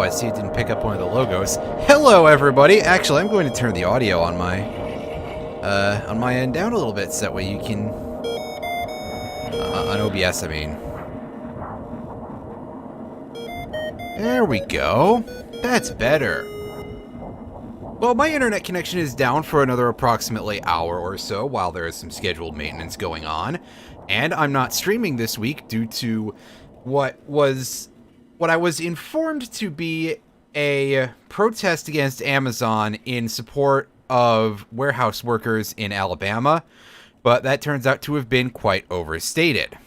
I see it didn't pick up one of the logos. Hello, everybody! Actually, I'm going to turn the audio on my end down a little bit so that way you can... on OBS, I mean. There we go. That's better. Well, my internet connection is down for another approximately hour or so while there is some scheduled maintenance going on. And I'm not streaming this week due to what I was informed to be a protest against Amazon in support of warehouse workers in Alabama, but that turns out to have been quite overstated.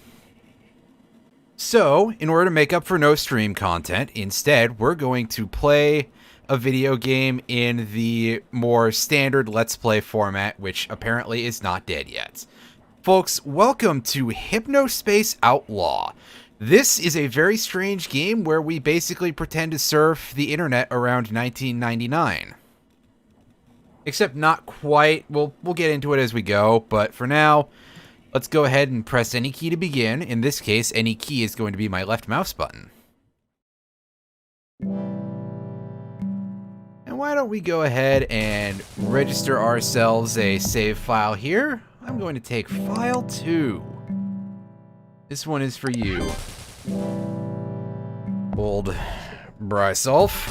So, in order to make up for no stream content, instead, we're going to play a video game in the more standard Let's Play format, which apparently is not dead yet. Folks, welcome to Hypnospace Outlaw. This is a very strange game where we basically pretend to surf the internet around 1999. Except not quite. We'll get into it as we go, but for now, let's go ahead and press any key to begin. In this case, any key is going to be my left mouse button. And why don't we go ahead and register ourselves a save file here. I'm going to take file 2. This one is for you, old Brysolf.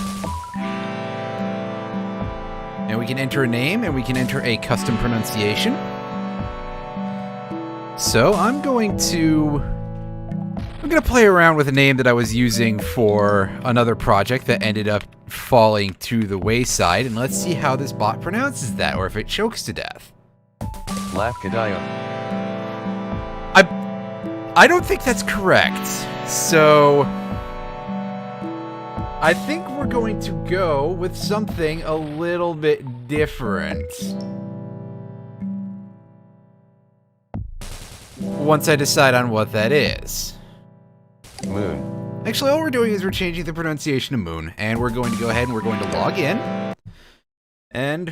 And we can enter a name, and we can enter a custom pronunciation. So I'm going to play around with a name that I was using for another project that ended up falling to the wayside, and let's see how this bot pronounces that, or if it chokes to death. Lafkadaya. I don't think that's correct. So I think we're going to go with something a little bit different. Once I decide on what that is. Moon. Actually, all we're doing is we're changing the pronunciation to Moon, and we're going to go ahead and we're going to log in. And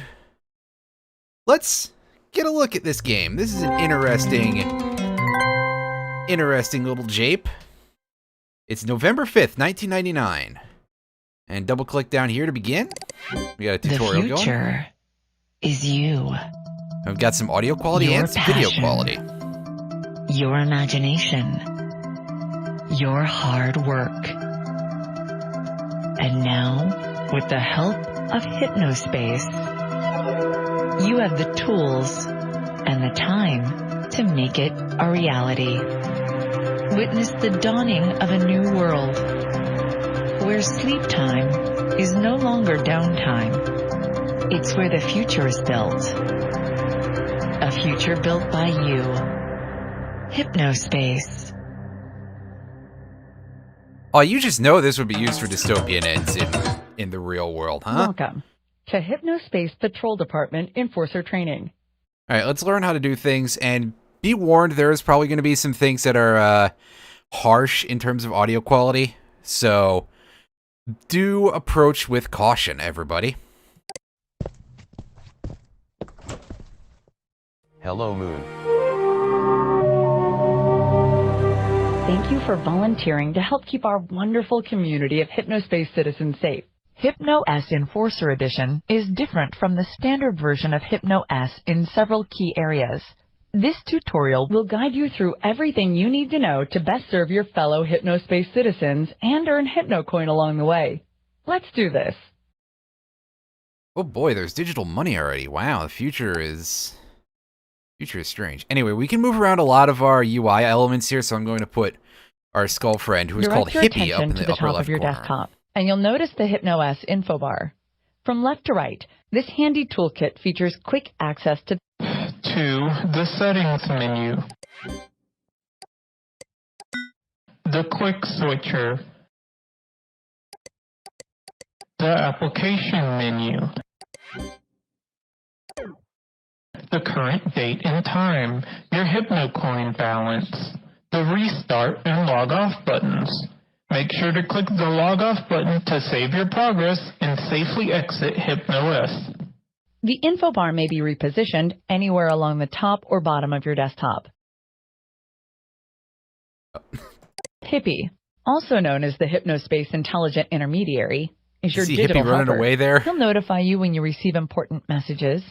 let's get a look at this game. This is an interesting little jape. It's November 5th, 1999. And double click down here to begin. We got a tutorial going. The future is you. We've got some audio quality Your and some passion. video quality. Your imagination. Your hard work. And now, with the help of Hypnospace, you have the tools and the time to make it a reality. Witness the dawning of a new world, where sleep time is no longer downtime. It's where the future is built. A future built by you. Hypnospace. Oh, you just know this would be used for dystopian ends in the real world, huh? Welcome to Hypnospace Patrol Department Enforcer Training. All right, let's learn how to do things, and be warned, there is probably going to be some things that are harsh in terms of audio quality, so do approach with caution, everybody. Hello, Moon. Thank you for volunteering to help keep our wonderful community of Hypnospace citizens safe. Hypno-S Enforcer Edition is different from the standard version of Hypno-S in several key areas. This tutorial will guide you through everything you need to know to best serve your fellow Hypnospace citizens and earn HypnoCoin along the way. Let's do this. Oh boy, there's digital money already. Wow, the future is strange. Anyway, we can move around a lot of our UI elements here, so I'm going to put our skull friend, who is called Direct your Hippie, up in attention to the the upper top left of your corner. desktop, and you'll notice the Hypno-S info bar. From left to right, this handy toolkit features quick access to the settings menu. The quick switcher. The application menu. The current date and time, your HypnoCoin balance, the restart and log off buttons. Make sure to click the log off button to save your progress and safely exit Hypno-S. The info bar may be repositioned anywhere along the top or bottom of your desktop. Hippie, also known as the Hypnospace Intelligent Intermediary, is your See digital Hippie running helper. away there? He'll notify you when you receive important messages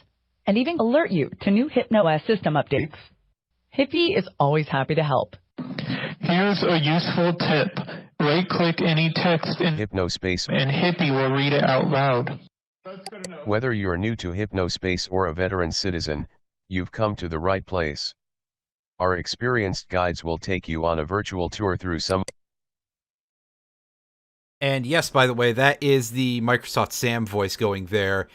and even alert you to new HypnoS system updates. Hippie is always happy to help. Here's a useful tip. Right-click any text in Hypnospace. and Hippie will read it out loud. Whether you're new to Hypnospace or a veteran citizen, you've come to the right place. Our experienced guides will take you on a virtual tour through some. And yes, by the way, that is the Microsoft Sam voice going there.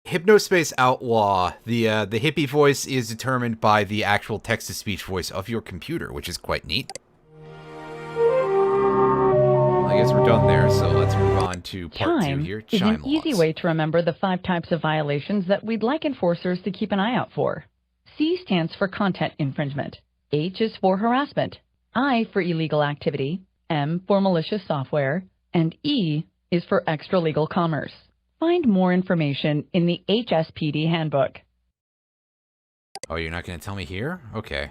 Hypnospace Outlaw, the hippie voice is determined by the actual text-to-speech voice of your computer, which is quite neat. I guess we're done there, so let's move on to part 2 here. Is Chime an easy laws. way to remember the 5 types of violations that we'd like enforcers to keep an eye out for. C stands for content infringement. H is for harassment. I for illegal activity. M for malicious software. And E is for extra-legal commerce. Find more information in the Hspd handbook. Oh, you're not going to tell me here? Okay.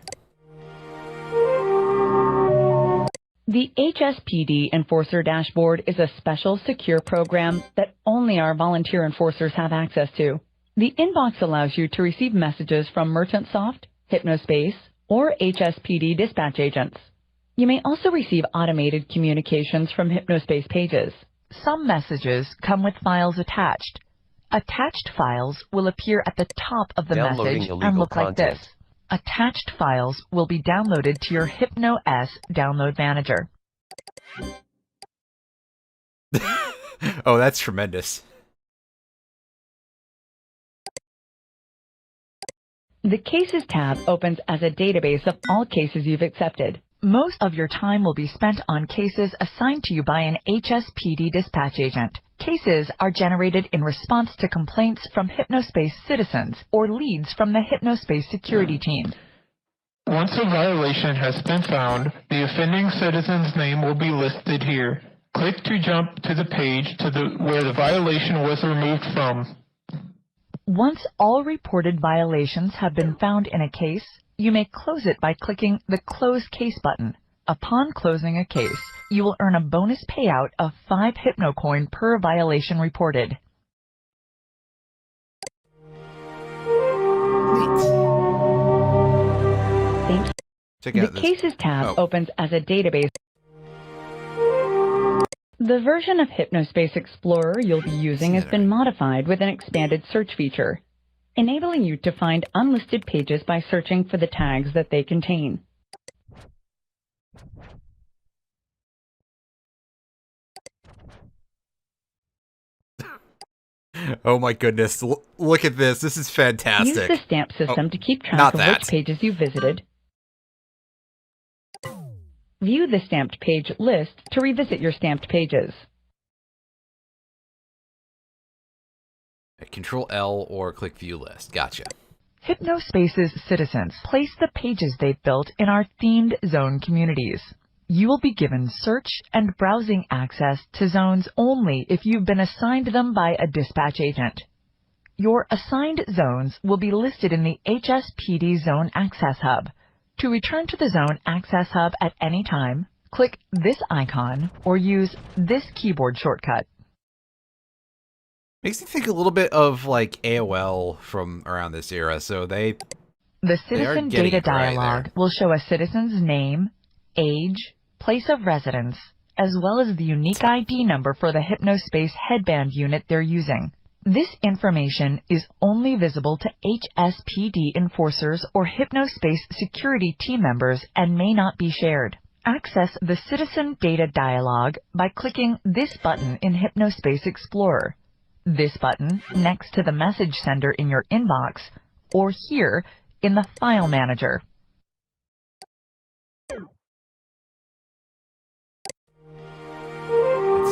The Hspd Enforcer Dashboard is a special, secure program that only our volunteer enforcers have access to. The inbox allows you to receive messages from MerchantSoft, Hypnospace, or Hspd dispatch agents. You may also receive automated communications from Hypnospace pages. Some messages come with files attached. Attached files will appear at the top of the Downloading message and illegal look like content. this. Attached files will be downloaded to your HypnoS download manager. Oh, that's tremendous. The Cases tab opens as a database of all cases you've accepted. Most of your time will be spent on cases assigned to you by an Hspd dispatch agent. Cases are generated in response to complaints from Hypnospace citizens or leads from the Hypnospace security team. Once a violation has been found, the offending citizen's name will be listed here. Click to jump to the page where the violation was removed from. Once all reported violations have been found in a case, you may close it by clicking the Close Case button. Upon closing a case, you will earn a bonus payout of 5 HypnoCoin per violation reported. Neat. Thank you. Check The out this. Cases tab Oh. opens as a database. The version of Hypnospace Explorer you'll be using has been modified with an expanded search feature, enabling you to find unlisted pages by searching for the tags that they contain. Oh my goodness, look at this. This is fantastic. Use the stamp system to keep not track of that. which pages you visited. View the stamped page list to revisit your stamped pages. Control L or click View List. Gotcha. Hypnospace's citizens place the pages they've built in our themed zone communities. You will be given search and browsing access to zones only if you've been assigned them by a dispatch agent. Your assigned zones will be listed in the Hspd Zone Access Hub. To return to the Zone Access Hub at any time, click this icon or use this keyboard shortcut. Makes me think a little bit of like AOL from around this era. So The are Citizen getting Data it right dialog there. will show a citizen's name, age, place of residence, as well as the unique ID number for the Hypnospace headband unit they're using. This information is only visible to Hspd enforcers or Hypnospace security team members and may not be shared. Access the Citizen Data dialog by clicking this button in Hypnospace Explorer, this button next to the message sender in your inbox, or here in the File Manager.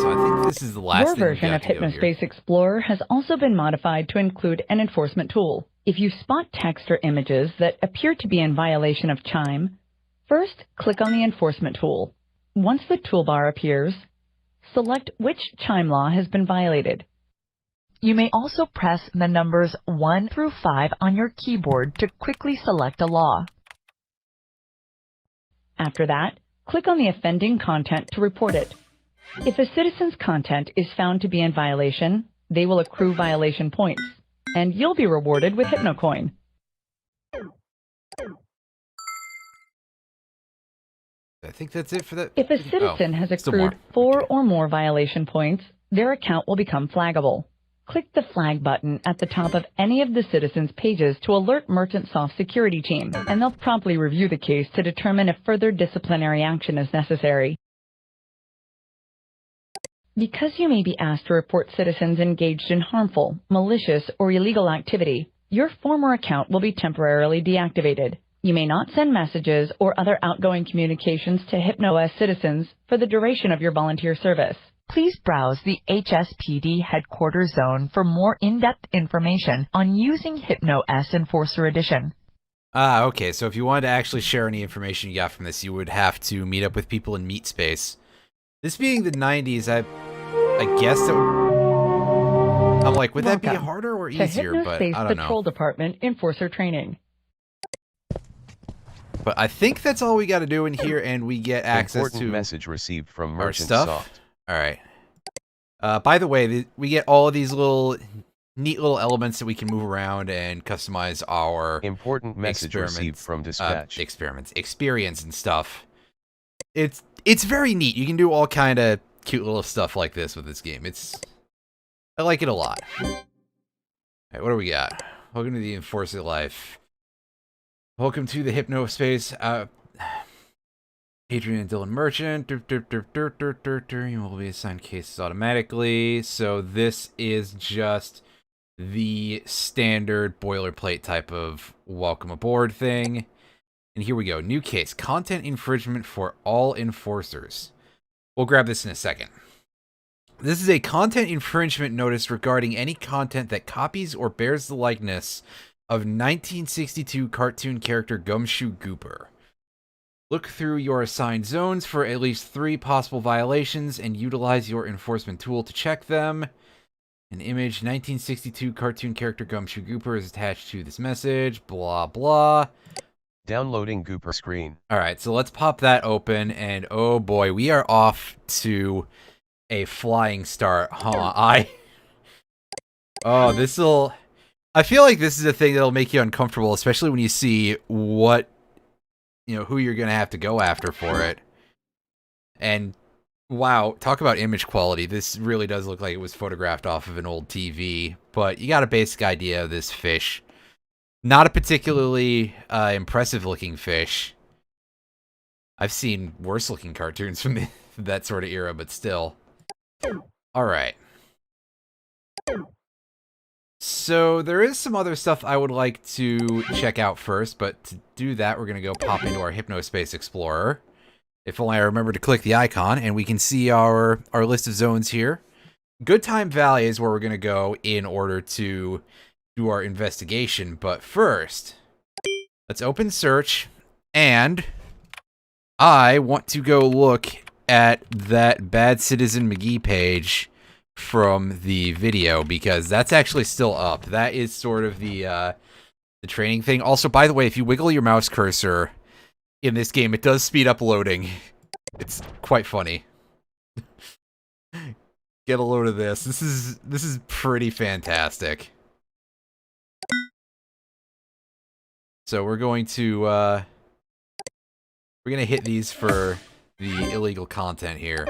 So I think this is the last Your thing we've version got of to go here. Hypnospace Explorer has also been modified to include an enforcement tool. If you spot text or images that appear to be in violation of Chime, first click on the enforcement tool. Once the toolbar appears, select which Chime law has been violated. You may also press the numbers 1 through 5 on your keyboard to quickly select a law. After that, click on the offending content to report it. If a citizen's content is found to be in violation, they will accrue violation points, and you'll be rewarded with HypnoCoin. I think that's it for that. If a citizen has accrued 4 or more violation points, their account will become flaggable. Click the flag button at the top of any of the citizens' pages to alert Merchant Soft's security team, and they'll promptly review the case to determine if further disciplinary action is necessary. Because you may be asked to report citizens engaged in harmful, malicious, or illegal activity, your former account will be temporarily deactivated. You may not send messages or other outgoing communications to HypnoS citizens for the duration of your volunteer service. Please browse the Hspd Headquarters Zone for more in-depth information on using HypnoS Enforcer Edition. Ah, okay, so if you wanted to actually share any information you got from this, you would have to meet up with people in Meatspace. This being the 90s, I guess that would... I'm like, would that be harder or easier? But I don't know. Patrol Department Enforcer Training. But I think that's all we got to do in here, and we get access Important to message received from our Merchant stuff. Soft. All right. By the way, we get all of these neat little elements that we can move around and customize our important message received from dispatch. Experience and stuff. It's very neat. You can do all kind of cute little stuff like this with this game. I like it a lot. All right, what do we got? Welcome to the Enforcer Life. Welcome to the Hypnospace. Adrian and Dylan Merchant. You will be assigned cases automatically. So this is just the standard boilerplate type of welcome aboard thing. And here we go. New case. Content infringement for all enforcers. We'll grab this in a second. This is a content infringement notice regarding any content that copies or bears the likeness of 1962 cartoon character Gumshoe Gooper. Look through your assigned zones for at least 3 possible violations and utilize your enforcement tool to check them. An image 1962 cartoon character Gumshoe Gooper is attached to this message. Blah, blah. Downloading Gooper screen. Alright, so let's pop that open, and oh boy, we are off to a flying start, huh? Oh, this'll... I feel like this is a thing that'll make you uncomfortable, especially when you see what, who you're gonna have to go after for it. And, wow, talk about image quality. This really does look like it was photographed off of an old TV, but you got a basic idea of this fish. Not a particularly impressive-looking fish. I've seen worse-looking cartoons from that sort of era, but still. Alright. So, there is some other stuff I would like to check out first, but to do that, we're going to go pop into our Hypnospace Explorer. If only I remember to click the icon, and we can see our list of zones here. Good Time Valley is where we're going to go in order to do our investigation, but first, let's open search, and I want to go look at that Bad Citizen McGee page from the video, because that's actually still up. That is sort of the training thing. Also, by the way, if you wiggle your mouse cursor in this game, it does speed up loading. It's quite funny. Get a load of this. This is pretty fantastic. So we're going to hit these for the illegal content here.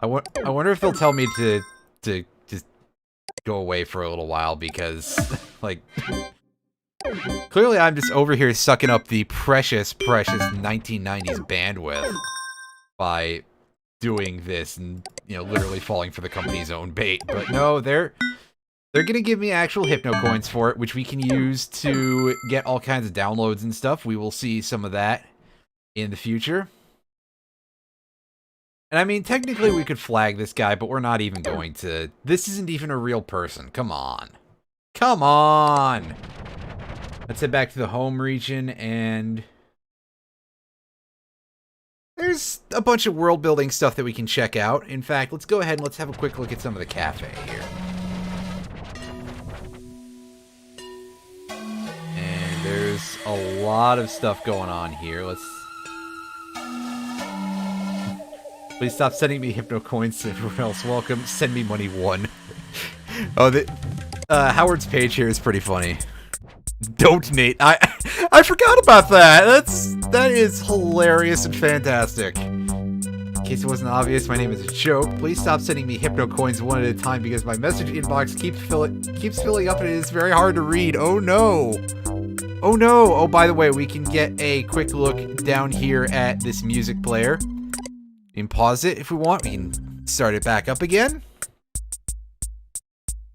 I wonder if they'll tell me to just go away for a little while, because like clearly I'm just over here sucking up the precious 1990s bandwidth by doing this and literally falling for the company's own bait. But no, they're going to give me actual Hypno coins for it, which we can use to get all kinds of downloads and stuff. We will see some of that in the future. And I mean, technically we could flag this guy, but we're not even going to. This isn't even a real person. Come on. Come on! Let's head back to the home region, and there's a bunch of world building stuff that we can check out. In fact, let's go ahead and let's have a quick look at some of the cafe here. There's a lot of stuff going on here. Please stop sending me Hypno coins. Everyone else welcome. Send me money 1. Oh, Howard's page here is pretty funny. Donate. I forgot about that. That is hilarious and fantastic. In case it wasn't obvious, my name is a joke. Please stop sending me Hypno coins 1 at a time because my message inbox keeps filling up and it is very hard to read. Oh no. Oh no. Oh, by the way, we can get a quick look down here at this music player. We can pause it if we want. We can start it back up again.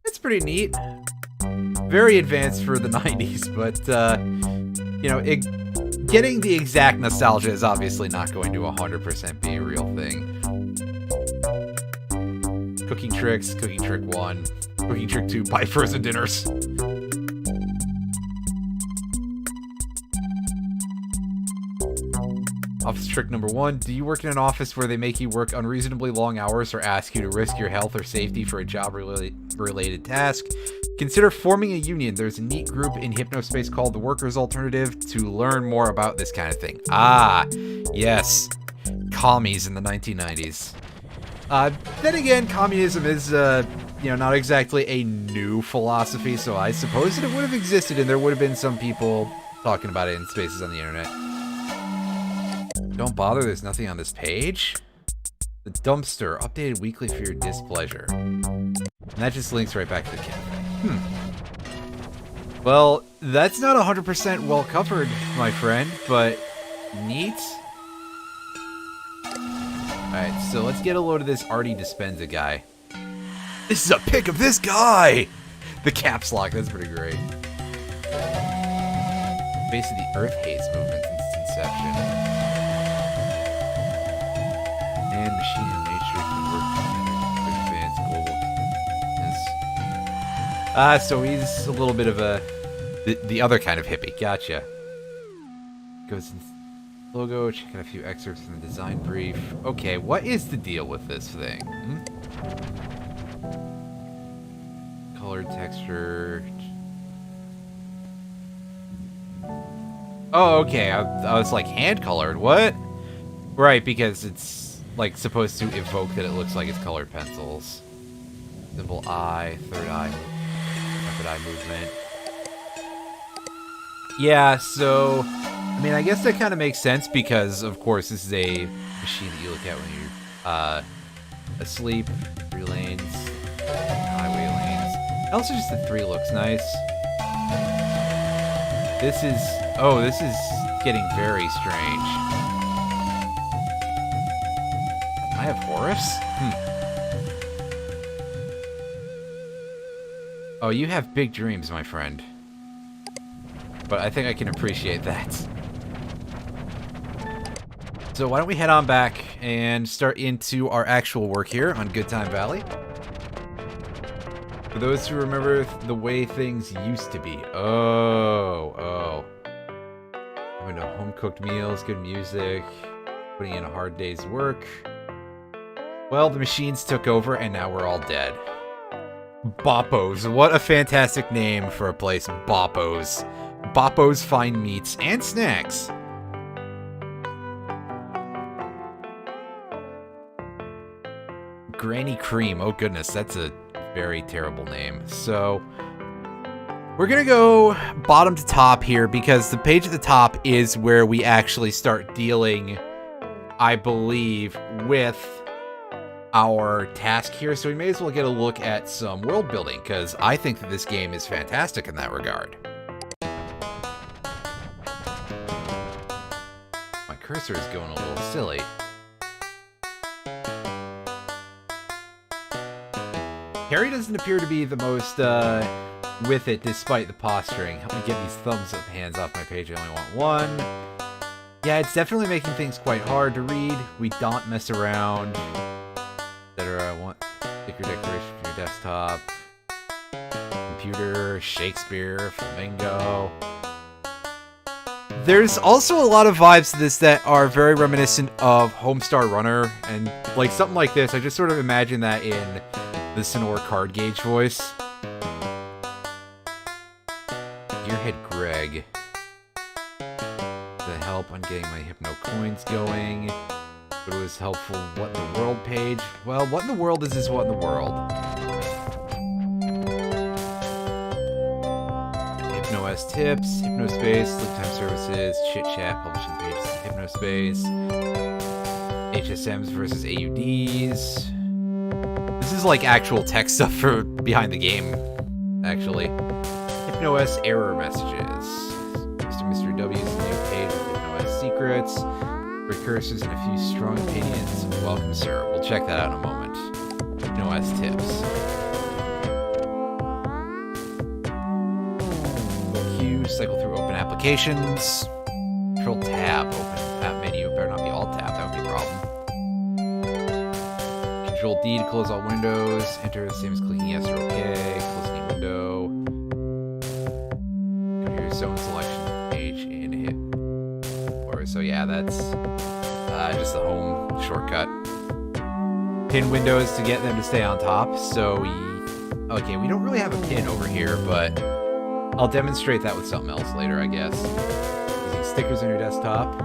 It's pretty neat. Very advanced for the 90s, but, you know, getting the exact nostalgia is obviously not going to 100% be a real thing. Cooking tricks, cooking trick 1, cooking trick 2, buy frozen dinners. Office trick number 1, do you work in an office where they make you work unreasonably long hours or ask you to risk your health or safety for a job-related task? Consider forming a union. There's a neat group in Hypnospace called the Workers' Alternative to learn more about this kind of thing. Ah, yes. Commies in the 1990s. Then again, communism is, you know, not exactly a new philosophy, so I suppose that it would have existed and there would have been some people talking about it in spaces on the internet. Don't bother, there's nothing on this page. The dumpster, updated weekly for your displeasure. And that just links right back to the cafe. Well, that's not 100% well covered, my friend, but neat. Alright, so let's get a load of this Artie Dispenza guy. This is a pic of this guy! The caps lock, that's pretty great. Base of the Earth haze movement since inception. And machine and nature can work together to advance global. So he's a little bit of the other kind of hippie. Gotcha. Goes in logo. Check out a few excerpts from the design brief. Okay, what is the deal with this thing? Colored texture. Oh, okay. I was like hand colored. What? Right, because it's like supposed to evoke that it looks like it's colored pencils. Symbol eye, third eye, rapid eye movement. Yeah, so I mean, I guess that kind of makes sense because, of course, this is a machine that you look at when you're asleep. 3 lanes, highway lanes. Also, just the 3 looks nice. This is getting very strange. I have Horus? Oh, you have big dreams, my friend. But I think I can appreciate that. So why don't we head on back and start into our actual work here on Good Time Valley. For those who remember the way things used to be. Oh. Having no home-cooked meals, good music, putting in a hard day's work. Well, the machines took over, and now we're all dead. Boppos. What a fantastic name for a place. Boppos. Boppos find meats and snacks. Granny Cream. Oh, goodness. That's a very terrible name. So, we're going to go bottom to top here, because the page at the top is where we actually start dealing, I believe, with our task here, so we may as well get a look at some world building, because I think that this game is fantastic in that regard. My cursor is going a little silly. Harry doesn't appear to be the most with it, despite the posturing. Help me get these thumbs up hands off my page. I only want 1. Yeah, it's definitely making things quite hard to read. We don't mess around. I want sticker decoration for your desktop. Computer, Shakespeare, Flamingo. There's also a lot of vibes to this that are very reminiscent of Homestar Runner, and like something like this, I just sort of imagine that in the Sonora card gauge voice. Gearhead Greg. The help on getting my Hypno coins going. But it was helpful. What in the world page? Well, what in the world is this what in the world? HypnoS tips, Hypnospace, sleep time services, chit chat, publishing pages, Hypnospace, HSMs versus AUDs. This is like actual tech stuff for behind the game, actually. HypnoS error messages. Mr. W's new page with HypnoS secrets, precursors, and a few strong opinions. Welcome, sir. We'll check that out in a moment. HypnoS tips. Cycle through open applications. Control tab, open app menu. Better not be alt tab, that would be a problem. Control D to close all windows. Enter the same as clicking yes or OK. Close any window. Go to your zone selection page and hit. Or so yeah, that's just the home shortcut. Pin windows to get them to stay on top. So okay, we don't really have a pin over here, but I'll demonstrate that with something else later, I guess. Using stickers on your desktop.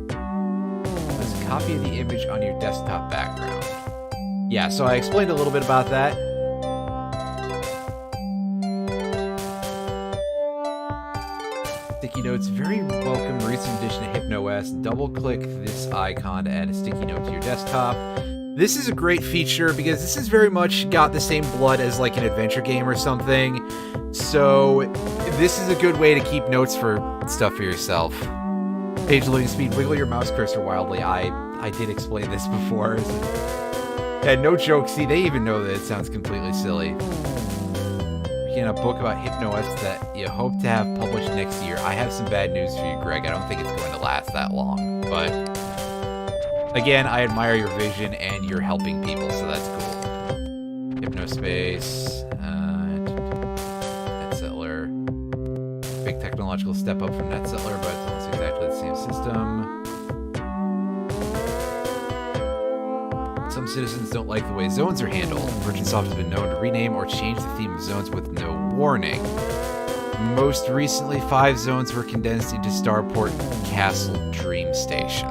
There's a copy of the image on your desktop background. Yeah, so I explained a little bit about that. Sticky notes, very welcome recent addition to HypnoS. Double-click this icon to add a sticky note to your desktop. This is a great feature because this has very much got the same blood as like an adventure game or something. So this is a good way to keep notes for stuff for yourself. Page loading speed, wiggle your mouse cursor wildly. I did explain this before. And no joke, see, they even know that it sounds completely silly. Begin a book about HypnoS that you hope to have published next year. I have some bad news for you, Greg. I don't think it's going to last that long, but again, I admire your vision and you're helping people, so that's cool. Hypnospace, NetSettler. Big technological step up from NetSettler, but it's almost exactly the same system. Some citizens don't like the way zones are handled. Merchantsoft has been known to rename or change the theme of zones with no warning. Most recently, 5 zones were condensed into Starport Castle Dream Station.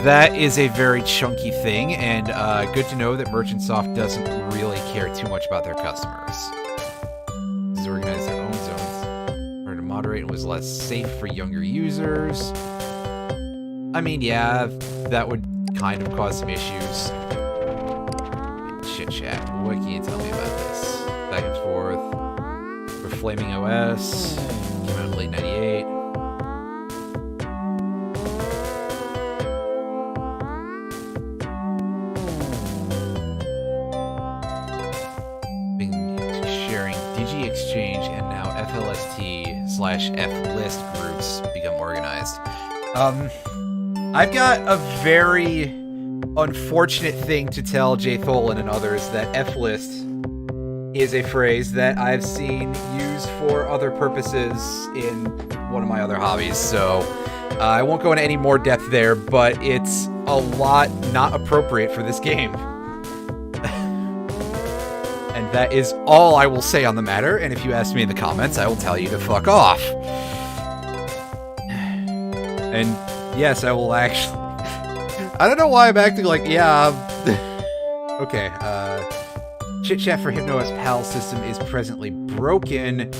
That is a very chunky thing, and good to know that Merchantsoft doesn't really care too much about their customers. These organized their own zones in order to moderate and was less safe for younger users. I mean, yeah, that would kind of cause some issues. Chit chat. What can you tell me about this? Back and forth. For Flaming OS. Came out in late 98. Sharing Digi-Exchange and now FLST/FList groups become organized. I've got a very unfortunate thing to tell Jay Tholen and others that FList is a phrase that I've seen used for other purposes in one of my other hobbies, so I won't go into any more depth there, but it's a lot not appropriate for this game. And that is all I will say on the matter, and if you ask me in the comments, I will tell you to fuck off. And yes, I will actually... I don't know why I'm acting like, yeah... Okay, Chit-Chat for HypnoS PAL system is presently broken,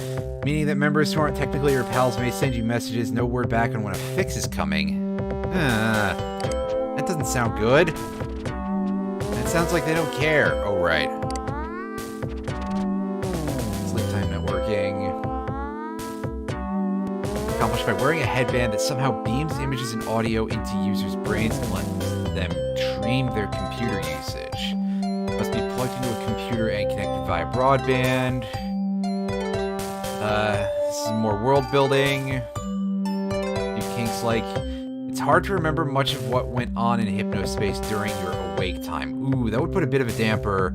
meaning that members who aren't technically your pals may send you messages, no word back on when a fix is coming. That doesn't sound good. That sounds like they don't care. Oh, right. Sleep time networking. Accomplished by wearing a headband that somehow beams images and audio into users' brains and lets them dream their computer usage. Must be plugged into a computer and connected via broadband. This is more world building. New kinks like... It's hard to remember much of what went on in Hypnospace during your awake time. Ooh, that would put a bit of a damper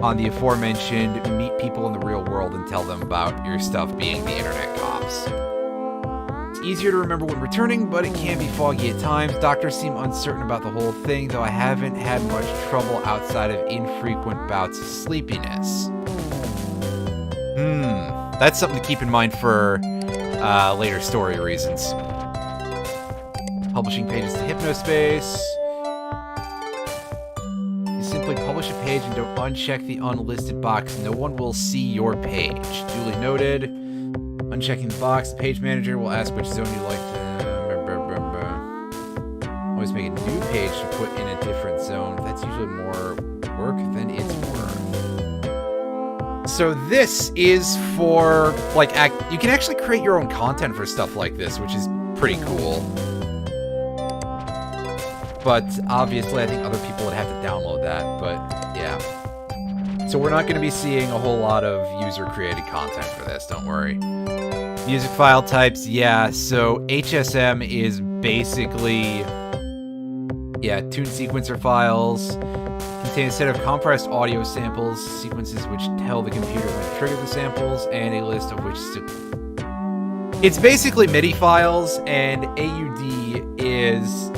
on the aforementioned meet people in the real world and tell them about your stuff being the internet cops. Easier to remember when returning, but it can be foggy at times. Doctors seem uncertain about the whole thing, though I haven't had much trouble outside of infrequent bouts of sleepiness. That's something to keep in mind for later story reasons. publishing pages to Hypnospace. You simply publish a page and don't uncheck the unlisted box. No one will see your page. Duly noted. Unchecking the box, the page manager will ask which zone you'd like to... Always make a new page to put in a different zone. That's usually more work than it's worth. So this is for, like, you can actually create your own content for stuff like this, which is pretty cool. But obviously, I think other people would have to download that, but yeah. So we're not going to be seeing a whole lot of user-created content for this, don't worry. Music file types, yeah, so HSM is basically... yeah, tune sequencer files contain a set of compressed audio samples, sequences which tell the computer when to trigger the samples, and a list of which to... It's basically MIDI files, and AUD is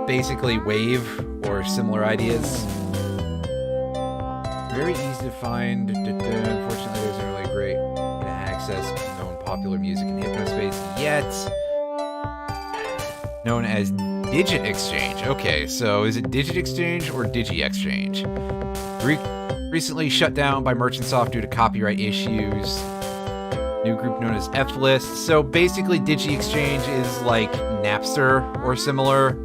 basically wave or similar ideas. Very easy to find. Unfortunately, there isn't really a great way to access known popular music in Hypnospace yet. Known as Digit Exchange. Okay, so is it Digit Exchange or Digi Exchange? Recently shut down by Merchantsoft due to copyright issues. New group known as F-List. So basically Digi Exchange is like Napster or similar.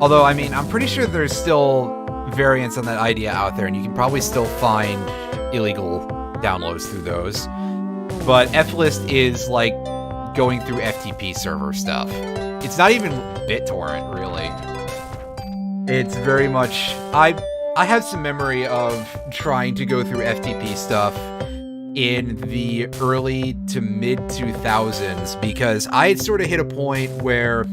Although, I mean, I'm pretty sure there's still variants on that idea out there, and you can probably still find illegal downloads through those. But F-List is like going through FTP server stuff. It's not even BitTorrent, really. It's very much... I have some memory of trying to go through FTP stuff in the early to mid-2000s, because I had sort of hit a point where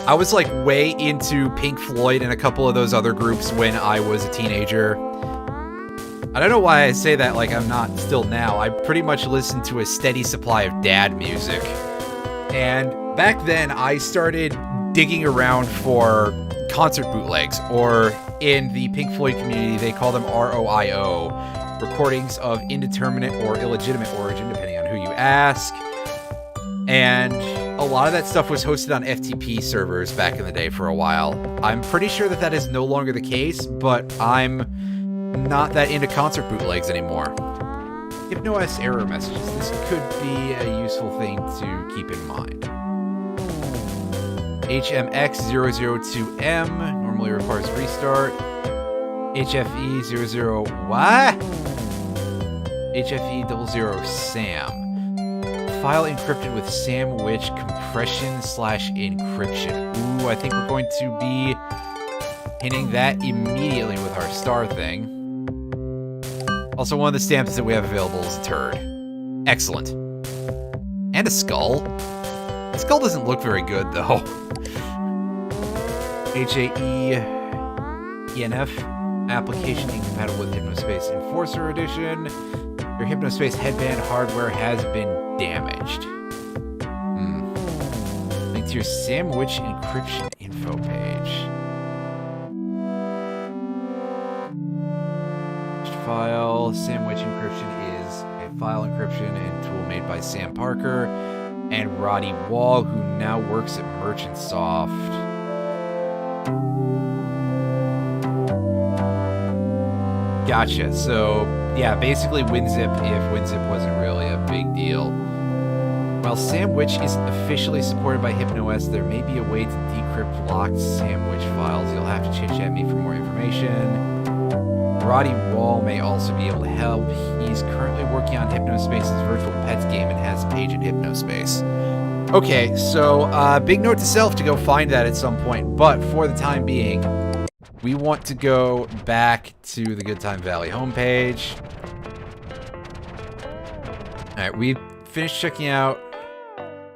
I was like way into Pink Floyd and a couple of those other groups when I was a teenager. I don't know why I say that like I'm not still now. I pretty much listened to a steady supply of dad music. And back then, I started digging around for concert bootlegs, or in the Pink Floyd community, they call them ROIO, recordings of indeterminate or illegitimate origin, depending on who you ask. And a lot of that stuff was hosted on FTP servers back in the day for a while. I'm pretty sure that that is no longer the case, but I'm not that into concert bootlegs anymore. HypnoS error messages. This could be a useful thing to keep in mind. HMX002M normally requires restart. HFE00 what? HFE00 SAM. File encrypted with sandwich compression/encryption. Ooh, I think we're going to be hitting that immediately with our star thing. Also, one of the stamps that we have available is a turd. Excellent. And a skull. The skull doesn't look very good, though. HAE-ENF. Application incompatible with Hypnospace Enforcer Edition. Your Hypnospace headband hardware has been damaged. Link to your sandwich encryption info page. File. Sandwich encryption is a file encryption and tool made by Sam Parker and Roddy Wall, who now works at Merchantsoft. Gotcha. So, yeah, basically WinZip if WinZip wasn't really a big deal. While Sandwich isn't officially supported by HypnoS, there may be a way to decrypt locked Sandwich files. You'll have to chit-chat me for more information. Roddy Wall may also be able to help. He's currently working on Hypnospace's virtual pets game and has a page in Hypnospace. Okay, so big note to self to go find that at some point, but for the time being, we want to go back to the Good Time Valley homepage. Alright, we finished checking out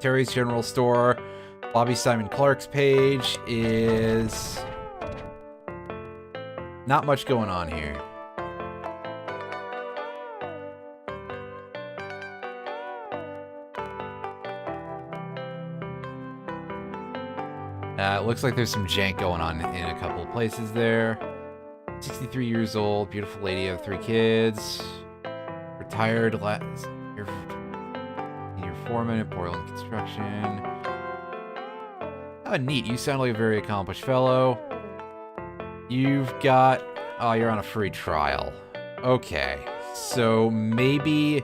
Terry's General Store. Bobby Simon Clark's page is... not much going on here. It looks like there's some jank going on in a couple of places there. 63 years old, beautiful lady of 3 kids. Retired senior foreman at Portland Construction. Neat. You sound like a very accomplished fellow. You've got... Oh, you're on a free trial. Okay. So maybe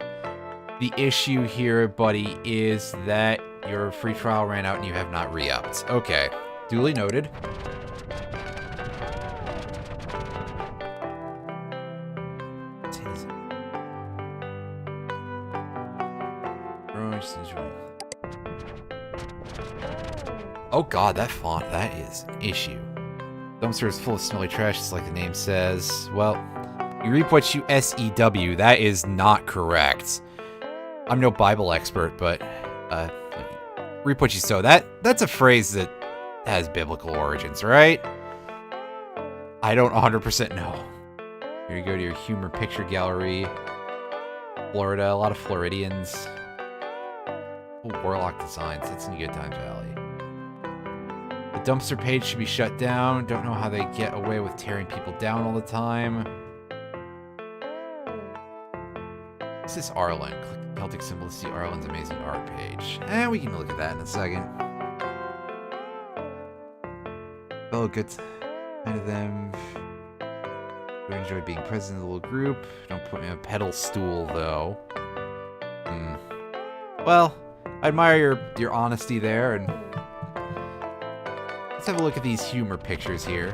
the issue here, buddy, is that your free trial ran out and you have not re-upped. Okay. Duly noted. Oh god, that font, that is an issue. Dumpster is full of smelly trash, just like the name says. Well, you reap what you SEW. That is not correct. I'm no Bible expert, but reap what you sow. That's a phrase that has biblical origins, right? I don't 100% know. Here you go to your humor picture gallery. Florida, a lot of Floridians. Oh, Warlock Designs, it's in Good Times Valley. The dumpster page should be shut down. Don't know how they get away with tearing people down all the time. This is Arlen. Click the Celtic symbol to see Arlen's amazing art page. We can look at that in a second. Oh, good. Kind of them. I enjoy being present in the little group. Don't put me on a pedal stool, though. Well, I admire your honesty there, and let's have a look at these humor pictures here.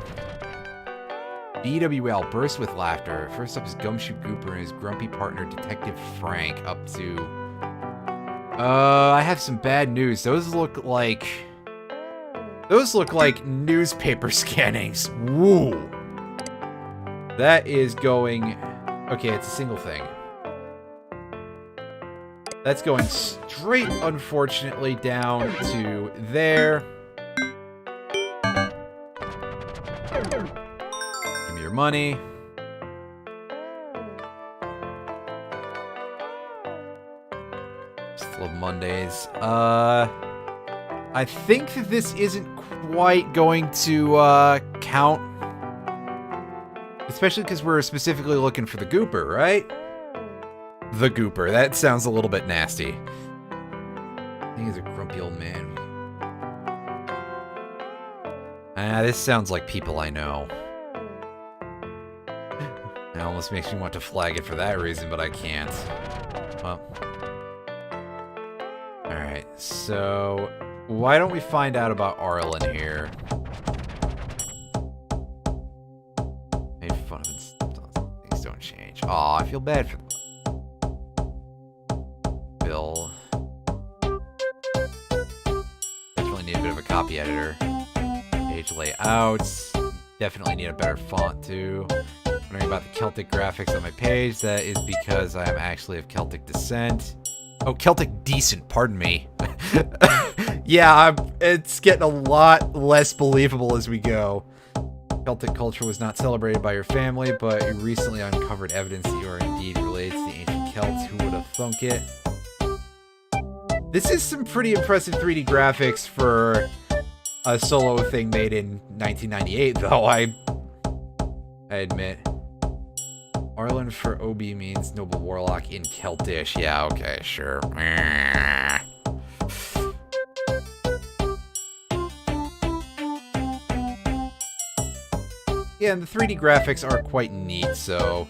BWL bursts with laughter. First up is Gumshoe Gooper and his grumpy partner, Detective Frank, up to... I have some bad news. Those look like newspaper scannings. Woo! That is going... Okay, it's a single thing. That's going straight, unfortunately, down to there. Give me your money. Just love Mondays. I think that this isn't quite going to count. Especially because we're specifically looking for the Gooper, right? The Gooper. That sounds a little bit nasty. I think he's a grumpy old man. This sounds like people I know. It almost makes me want to flag it for that reason, but I can't. Well. Alright, so... Why don't we find out about Arlen here? Made fun of it. Things don't change. Aw, I feel bad for them. Bill. Definitely need a bit of a copy editor. Page layouts. Definitely need a better font too. Wondering about the Celtic graphics on my page. That is because I am actually of Celtic descent. Oh, Celtic decent, pardon me. Yeah, it's getting a lot less believable as we go. Celtic culture was not celebrated by your family, but you recently uncovered evidence that you are indeed related to the ancient Celts. Who would have thunk it? This is some pretty impressive 3D graphics for a solo thing made in 1998, though, I admit. Arlen for OB means noble warlock in Celtish. Yeah, okay, sure. Yeah, and the 3D graphics are quite neat, so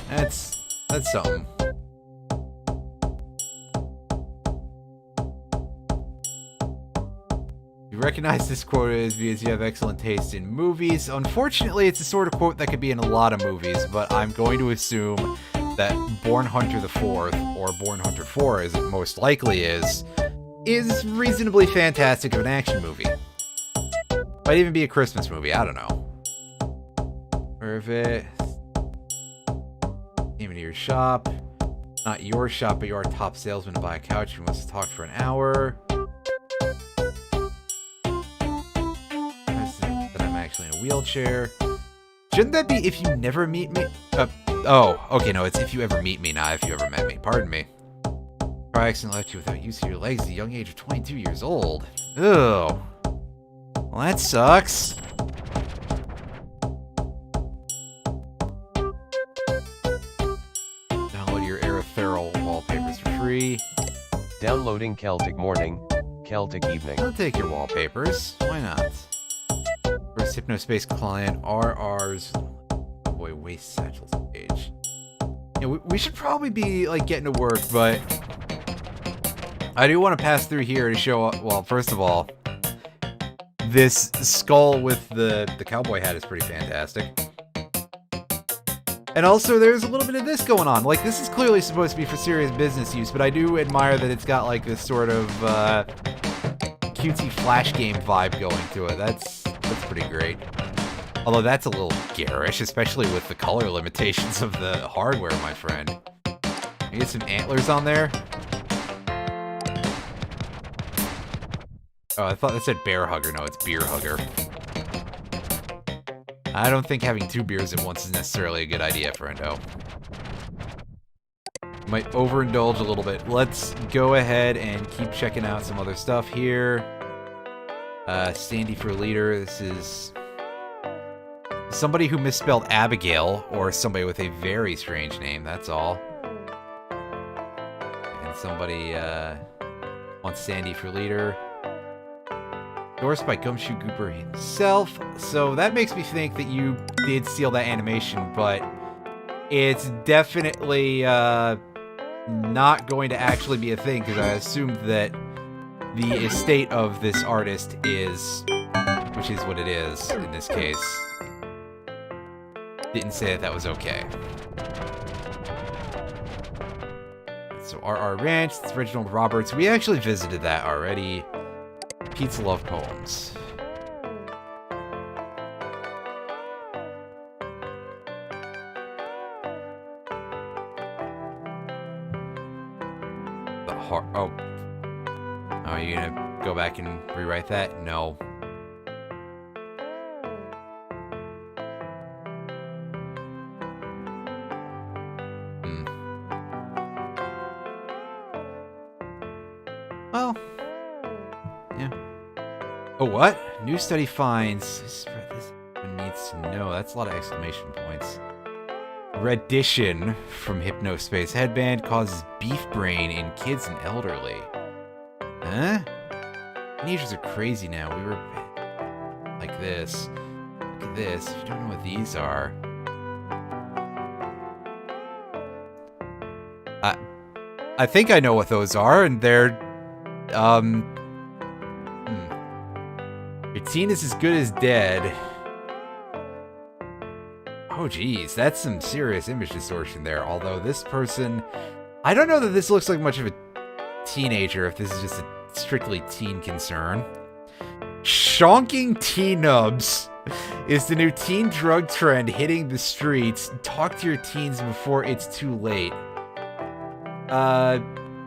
that's something. You recognize this quote is because you have excellent taste in movies. Unfortunately, it's the sort of quote that could be in a lot of movies, but I'm going to assume that Born Hunter IV, or Born Hunter 4 as it most likely is reasonably fantastic of an action movie. Might even be a Christmas movie, I don't know. Perfect. Came into your shop. Not your shop, but you're our top salesman to buy a couch who wants to talk for an hour. That I'm actually in a wheelchair. Shouldn't that be if you never meet me? Oh, okay, no, it's if you ever meet me, not if you ever met me. Pardon me. Car accident left you without use of your legs at the young age of 22 years old. Ugh. Well, that sucks. Download your Aerotheral wallpapers for free. Downloading Celtic Morning, Celtic evening. I'll take your wallpapers. Why not? First Hypnospace client, RR's... Boy, waste satchels page. Yeah, we should probably be, like, getting to work, but... I do want to pass through here to show up... Well, first of all, this skull with the cowboy hat is pretty fantastic. And also, there's a little bit of this going on. Like, this is clearly supposed to be for serious business use, but I do admire that it's got, like, this sort of, cutesy flash game vibe going to it. That's pretty great. Although that's a little garish, especially with the color limitations of the hardware, my friend. You get some antlers on there? Oh, I thought that said bear hugger. No, it's beer hugger. I don't think having 2 beers at once is necessarily a good idea, friendo. Might overindulge a little bit. Let's go ahead and keep checking out some other stuff here. Sandy for leader. This is somebody who misspelled Abigail, or somebody with a very strange name, that's all. And somebody wants Sandy for leader. Endorsed by Gumshoe Gooper himself. So that makes me think that you did steal that animation, but it's definitely not going to actually be a thing, because I assumed that the estate of this artist is, which is what it is in this case, didn't say that was okay. So RR Ranch, it's Reginald Roberts. We actually visited that already. Pizza Love Poems. The heart. Oh. Oh, are you gonna go back and rewrite that? No. Well. Yeah. Oh, what? New study finds. This one needs to know. That's a lot of exclamation points. Redition from Hypnospace headband causes beef brain in kids and elderly. Huh? Teenagers are crazy now. We were like this. Look at this. If you don't know what these are. I think I know what those are, and they're Your teen is as good as dead. Oh geez, that's some serious image distortion there. Although this person, I don't know that this looks like much of a teenager, if this is just a strictly teen concern. Shonking T-nubs is the new teen drug trend hitting the streets. Talk to your teens before it's too late.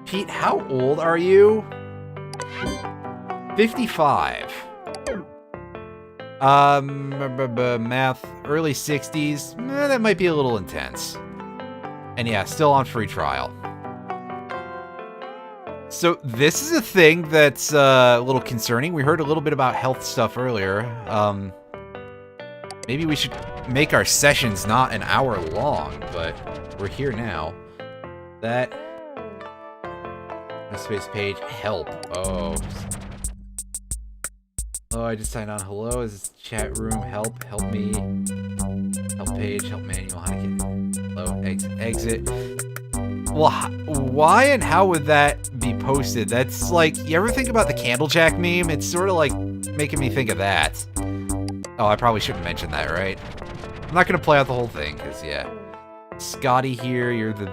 Pete, how old are you? 55. Math, early 60s. That might be a little intense. And yeah, still on free trial. So this is a thing that's a little concerning. We heard a little bit about health stuff earlier. Maybe we should make our sessions not an hour long, but we're here now. That space page, help. Oh, I just signed on. Hello, is this chat room? Help me. Help page, help manual. How to get hello, exit. Well, why and how would that be posted? That's like, you ever think about the Candlejack meme? It's sort of like making me think of that. Oh, I probably shouldn't mention that, right? I'm not going to play out the whole thing, because, yeah. Scotty here, you're the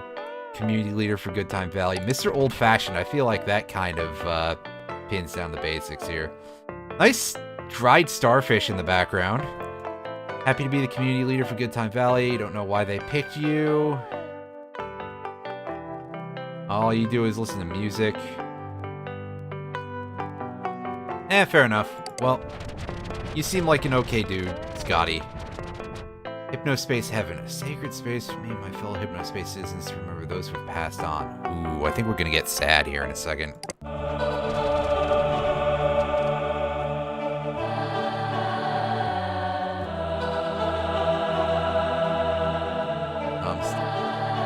community leader for Good Time Valley. Mr. Old Fashioned, I feel like that kind of pins down the basics here. Nice dried starfish in the background. Happy to be the community leader for Good Time Valley. Don't know why they picked you. All you do is listen to music. Fair enough. Well, you seem like an okay dude, Scotty. Hypnospace Heaven. A sacred space for me and my fellow Hypnospace citizens to remember those who have passed on. Ooh, I think we're gonna get sad here in a second.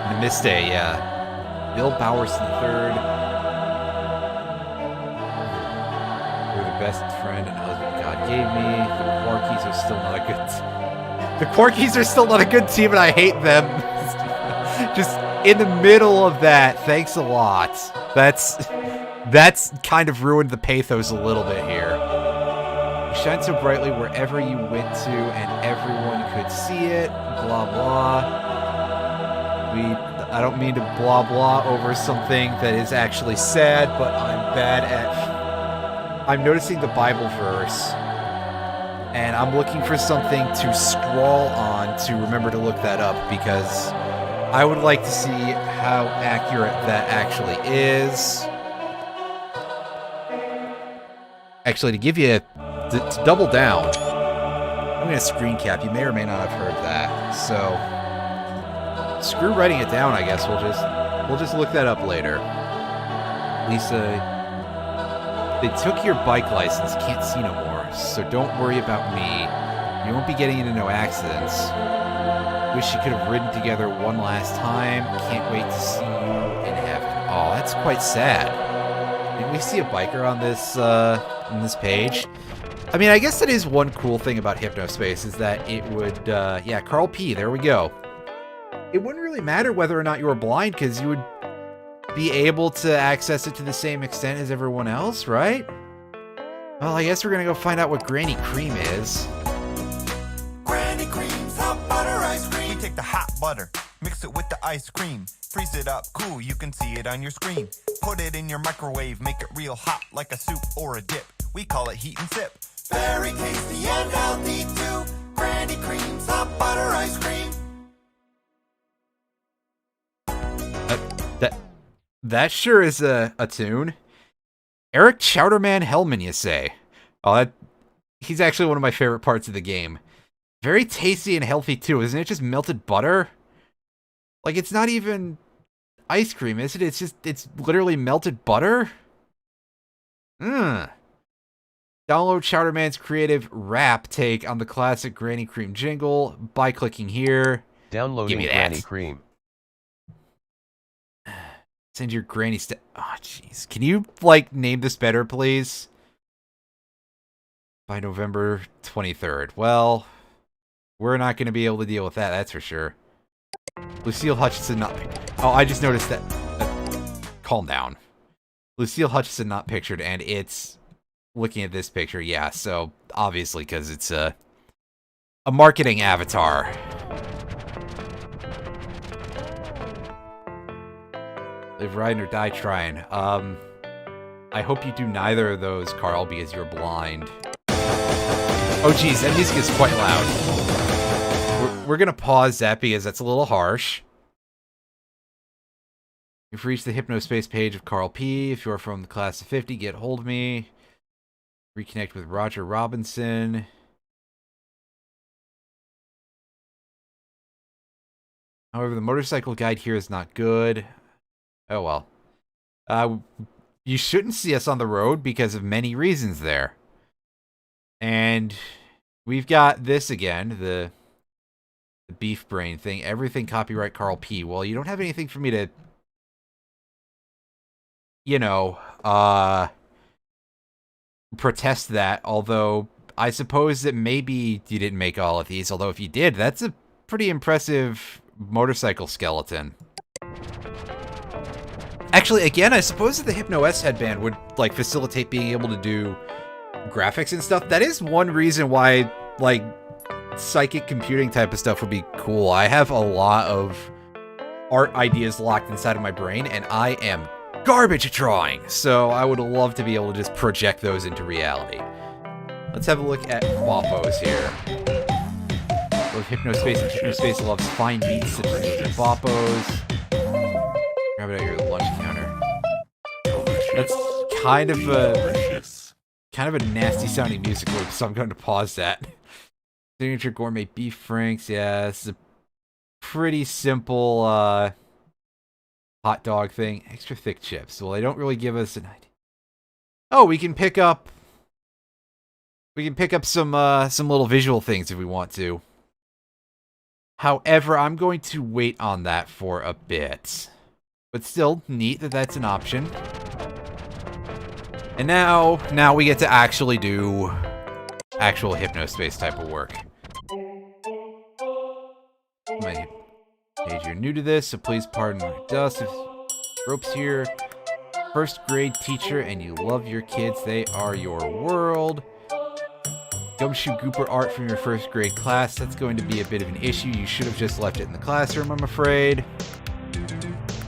Namaste, yeah. Bill Bowerson III. best friend and husband God gave me. The Quarkies are still not a good The Quarkies are still not a good team, and I hate them. Just in the middle of that, thanks a lot. That's kind of ruined the pathos a little bit here. You shine so brightly wherever you went to, and everyone could see it. Blah, blah. I don't mean to blah, blah over something that is actually sad, but I'm noticing the Bible verse, and I'm looking for something to scroll on to remember to look that up, because I would like to see how accurate that actually is. Actually, to give you to double down, I'm going to screen cap. You may or may not have heard that. So, screw writing it down, I guess. We'll just look that up later. Lisa, they took your bike license. Can't see no more. So don't worry about me. You won't be getting into no accidents. Wish you could have ridden together one last time. Can't wait to see you in heaven. Oh, that's quite sad. Did we see a biker on this page? I mean, I guess that is one cool thing about Hypnospace, is that it would, yeah, Carl P, there we go. It wouldn't really matter whether or not you were blind, because you would be able to access it to the same extent as everyone else, right? Well, I guess we're gonna go find out what Granny Cream is. Granny Cream's hot butter ice cream. We take the hot butter, mix it with the ice cream, freeze it up cool, you can see it on your screen. Put it in your microwave, make it real hot like a soup or a dip. We call it heat and sip. Very tasty and healthy too. Granny Cream's hot butter ice cream. That sure is a tune. Eric Chowderman Hellman, you say? Oh, he's actually one of my favorite parts of the game. Very tasty and healthy too, isn't it? Just melted butter? Like, it's not even ice cream, is it? It's literally melted butter? Download Chowderman's creative rap take on the classic Granny Cream jingle by clicking here. Downloading Granny Cream. Send your granny oh, jeez. Can you, like, name this better, please? By November 23rd. Well, we're not going to be able to deal with that, that's for sure. Lucille Hutchinson not... Oh, I just noticed that... calm down. Lucille Hutchinson not pictured, and it's... looking at this picture, yeah, so obviously, because it's a marketing avatar. Live riding or die trying. I hope you do neither of those, Carl, because you're blind. Oh, geez, that music is quite loud. We're gonna pause that because that's a little harsh. You've reached the Hypnospace page of Carl P. If you're from the class of 50, get hold of me. Reconnect with Roger Robinson. However, the motorcycle guide here is not good. Oh well. You shouldn't see us on the road because of many reasons there. And we've got this again, the beef brain thing. Everything copyright Carl P. Well, you don't have anything for me to, you know, protest that, although I suppose that maybe you didn't make all of these, although if you did, that's a pretty impressive motorcycle skeleton. Actually, again, I suppose that the HypnoS headband would, like, facilitate being able to do graphics and stuff. That is one reason why, like, psychic computing type of stuff would be cool. I have a lot of art ideas locked inside of my brain, and I am garbage at drawing, so I would love to be able to just project those into reality. Let's have a look at boppos here. Both Hypnospace and Hypnospace loves fine beats such as boppos. Grab it out your lunch counter. That's kind of a nasty sounding music loop, so I'm going to pause that. Signature gourmet beef franks. Yeah, this is a pretty simple hot dog thing. Extra thick chips. Well, they don't really give us an idea. Oh, we can pick up some little visual things if we want to. However, I'm going to wait on that for a bit. But still, neat that that's an option. And And now we get to actually do actual Hypnospace type of work. My page, you're new to this, so please pardon my dust. If Rope's here, first grade teacher, and you love your kids. They are your world. Gumshoe Gooper art from your first grade class. That's going to be a bit of an issue. You should have just left it in the classroom, I'm afraid.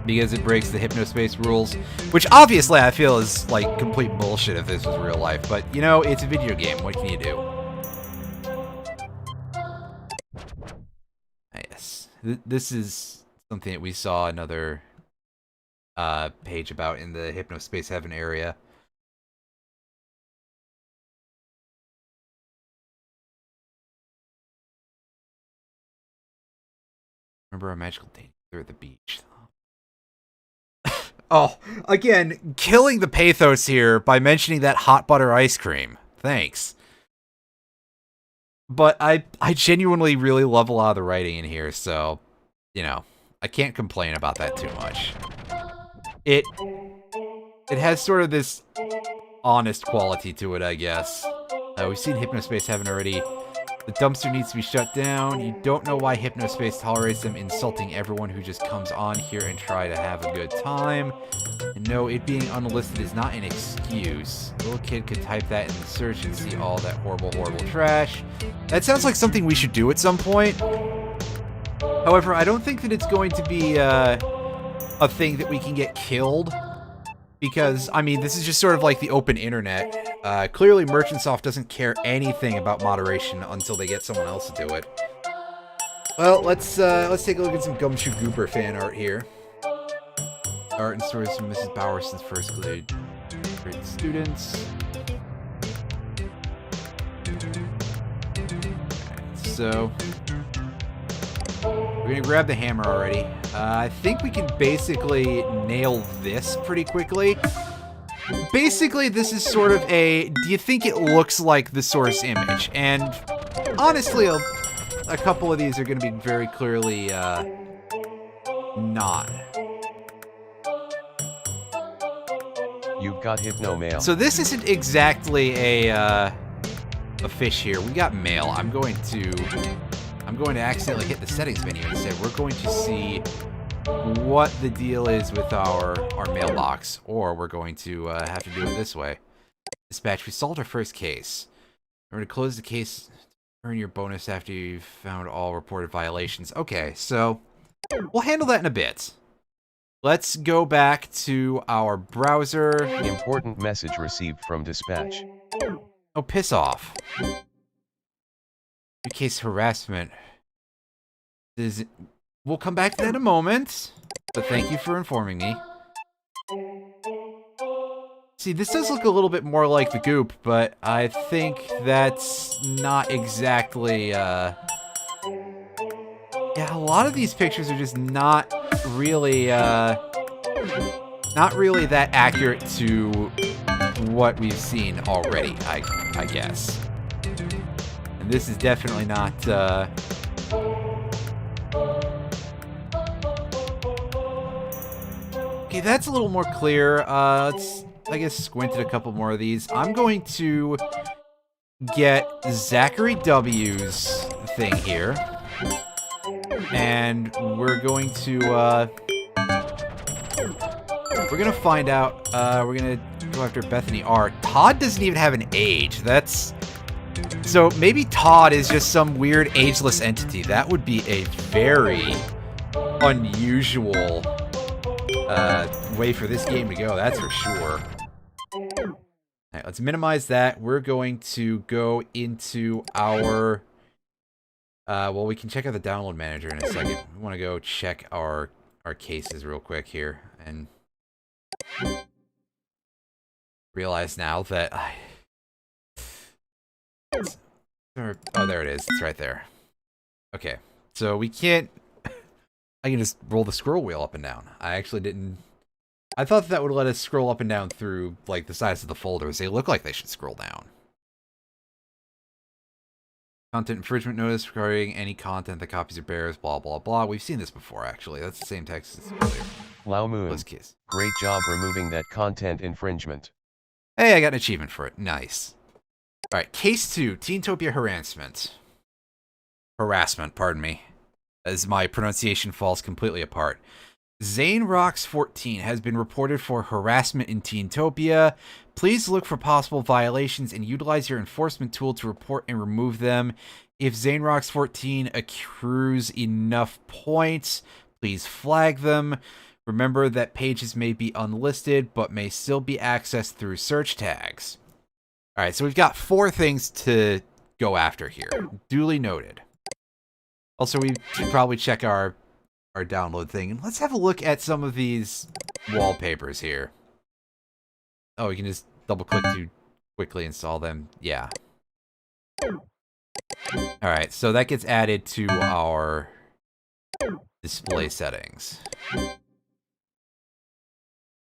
Because it breaks the Hypnospace rules. Which obviously I feel is like complete bullshit if this was real life. But, you know, it's a video game. What can you do? Yes. This is something that we saw another page about in the Hypnospace Heaven area. Remember our magical day at the beach. Oh, again, killing the pathos here by mentioning that hot butter ice cream. Thanks. But I genuinely really love a lot of the writing in here, so, you know, I can't complain about that too much. It has sort of this honest quality to it, I guess. We've seen Hypnospace Heaven already. The dumpster needs to be shut down. You don't know why Hypnospace tolerates them insulting everyone who just comes on here and try to have a good time. And no, it being unlisted is not an excuse. A little kid could type that in the search and see all that horrible, horrible trash. That sounds like something we should do at some point. However, I don't think that it's going to be a thing that we can get killed. Because, I mean, this is just sort of like the open internet. Clearly, Merchantsoft doesn't care anything about moderation until they get someone else to do it. Well, let's take a look at some Gumshoe Gooper fan art here. Art and stories from Mrs. Bowerson's first grade students. So, we're gonna grab the hammer already. I think we can basically nail this pretty quickly. Basically, this is sort of a, do you think it looks like the source image? And honestly, a couple of these are going to be very clearly not. You've got hypno mail. So this isn't exactly a fish here. We got mail. I'm going to accidentally hit the settings menu instead. We're going to see what the deal is with our mailbox, or we're going to have to do it this way. Dispatch, we solved our first case. We're going to close the case, earn your bonus after you've found all reported violations. Okay, so we'll handle that in a bit. Let's go back to our browser. Important message received from dispatch. Oh, piss off. Your case harassment. We'll come back to that in a moment, but thank you for informing me. See, this does look a little bit more like the goop, but I think that's not exactly, yeah, a lot of these pictures are just not really that accurate to what we've seen already, I guess. And this is definitely not, okay, that's a little more clear. Let's, I guess, squint at a couple more of these. I'm going to get Zachary W's thing here. And we're going to, we're going to find out, we're going to go after Bethany R. Todd doesn't even have an age. That's, so maybe Todd is just some weird ageless entity. That would be a very unusual way for this game to go, that's for sure. Alright, let's minimize that. We're going to go into our... well, we can check out the download manager in a second. We want to go check our cases real quick here. And realize now that oh, there it is. It's right there. Okay, so we can't... I can just roll the scroll wheel up and down. I actually didn't... I thought that would let us scroll up and down through, like, the size of the folders. They look like they should scroll down. Content infringement notice regarding any content that copies or bears, blah, blah, blah. We've seen this before, actually. That's the same text as earlier. Lao Moon, Let's kiss. great job removing that content infringement. Hey, I got an achievement for it. Nice. All right, case 2, Teentopia harassment. Harassment, pardon me, as my pronunciation falls completely apart. ZaneRox14 has been reported for harassment in Teentopia. Please look for possible violations and utilize your enforcement tool to report and remove them. If ZaneRox14 accrues enough points, please flag them. Remember that pages may be unlisted, but may still be accessed through search tags. Alright, so we've got 4 things to go after here. Duly noted. Also, we should probably check our download thing. And let's have a look at some of these wallpapers here. Oh, we can just double-click to quickly install them. Yeah. Alright, so that gets added to our display settings.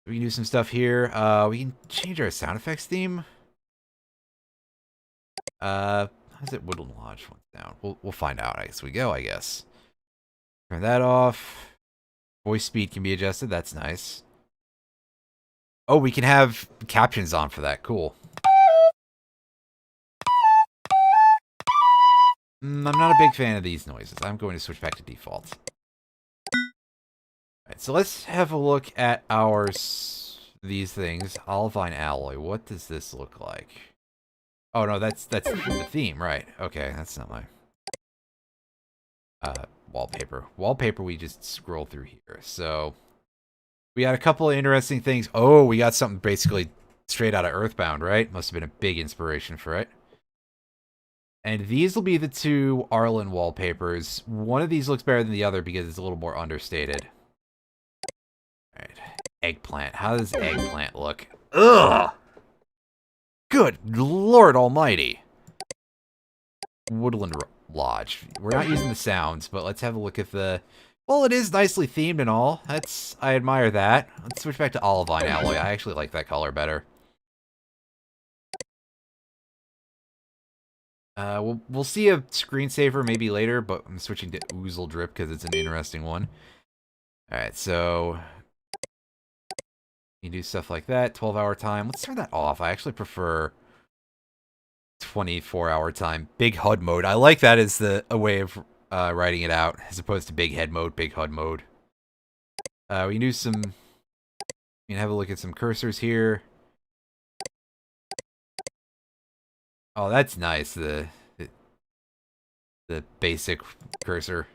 We can do some stuff here. We can change our sound effects theme. How's it Woodland Lodge one down? We'll find out as we go, I guess. Turn that off. Voice speed can be adjusted. That's nice. Oh, we can have captions on for that. Cool. I'm not a big fan of these noises. I'm going to switch back to default. Alright, so let's have a look at these things. Olivine alloy. What does this look like? Oh no, that's the theme, right? Okay, that's not my wallpaper. Wallpaper, we just scroll through here. So we got a couple of interesting things. Oh, we got something basically straight out of Earthbound, right? Must have been a big inspiration for it. And these will be the 2 Arlen wallpapers. One of these looks better than the other because it's a little more understated. Alright. Eggplant. How does eggplant look? Ugh! Good Lord Almighty. Woodland Lodge. We're not using the sounds, but let's have a look at the... Well, it is nicely themed and all. I admire that. Let's switch back to Olivine alloy. I actually like that color better. We'll see a screensaver maybe later, but I'm switching to Oozle Drip because it's an interesting one. Alright, so... You can do stuff like that. 12-hour time. Let's turn that off. I actually prefer 24-hour time. Big HUD mode. I like that as a way of writing it out, as opposed to big head mode, big HUD mode. We can do some... We can have a look at some cursors here. Oh, that's nice. The basic cursor.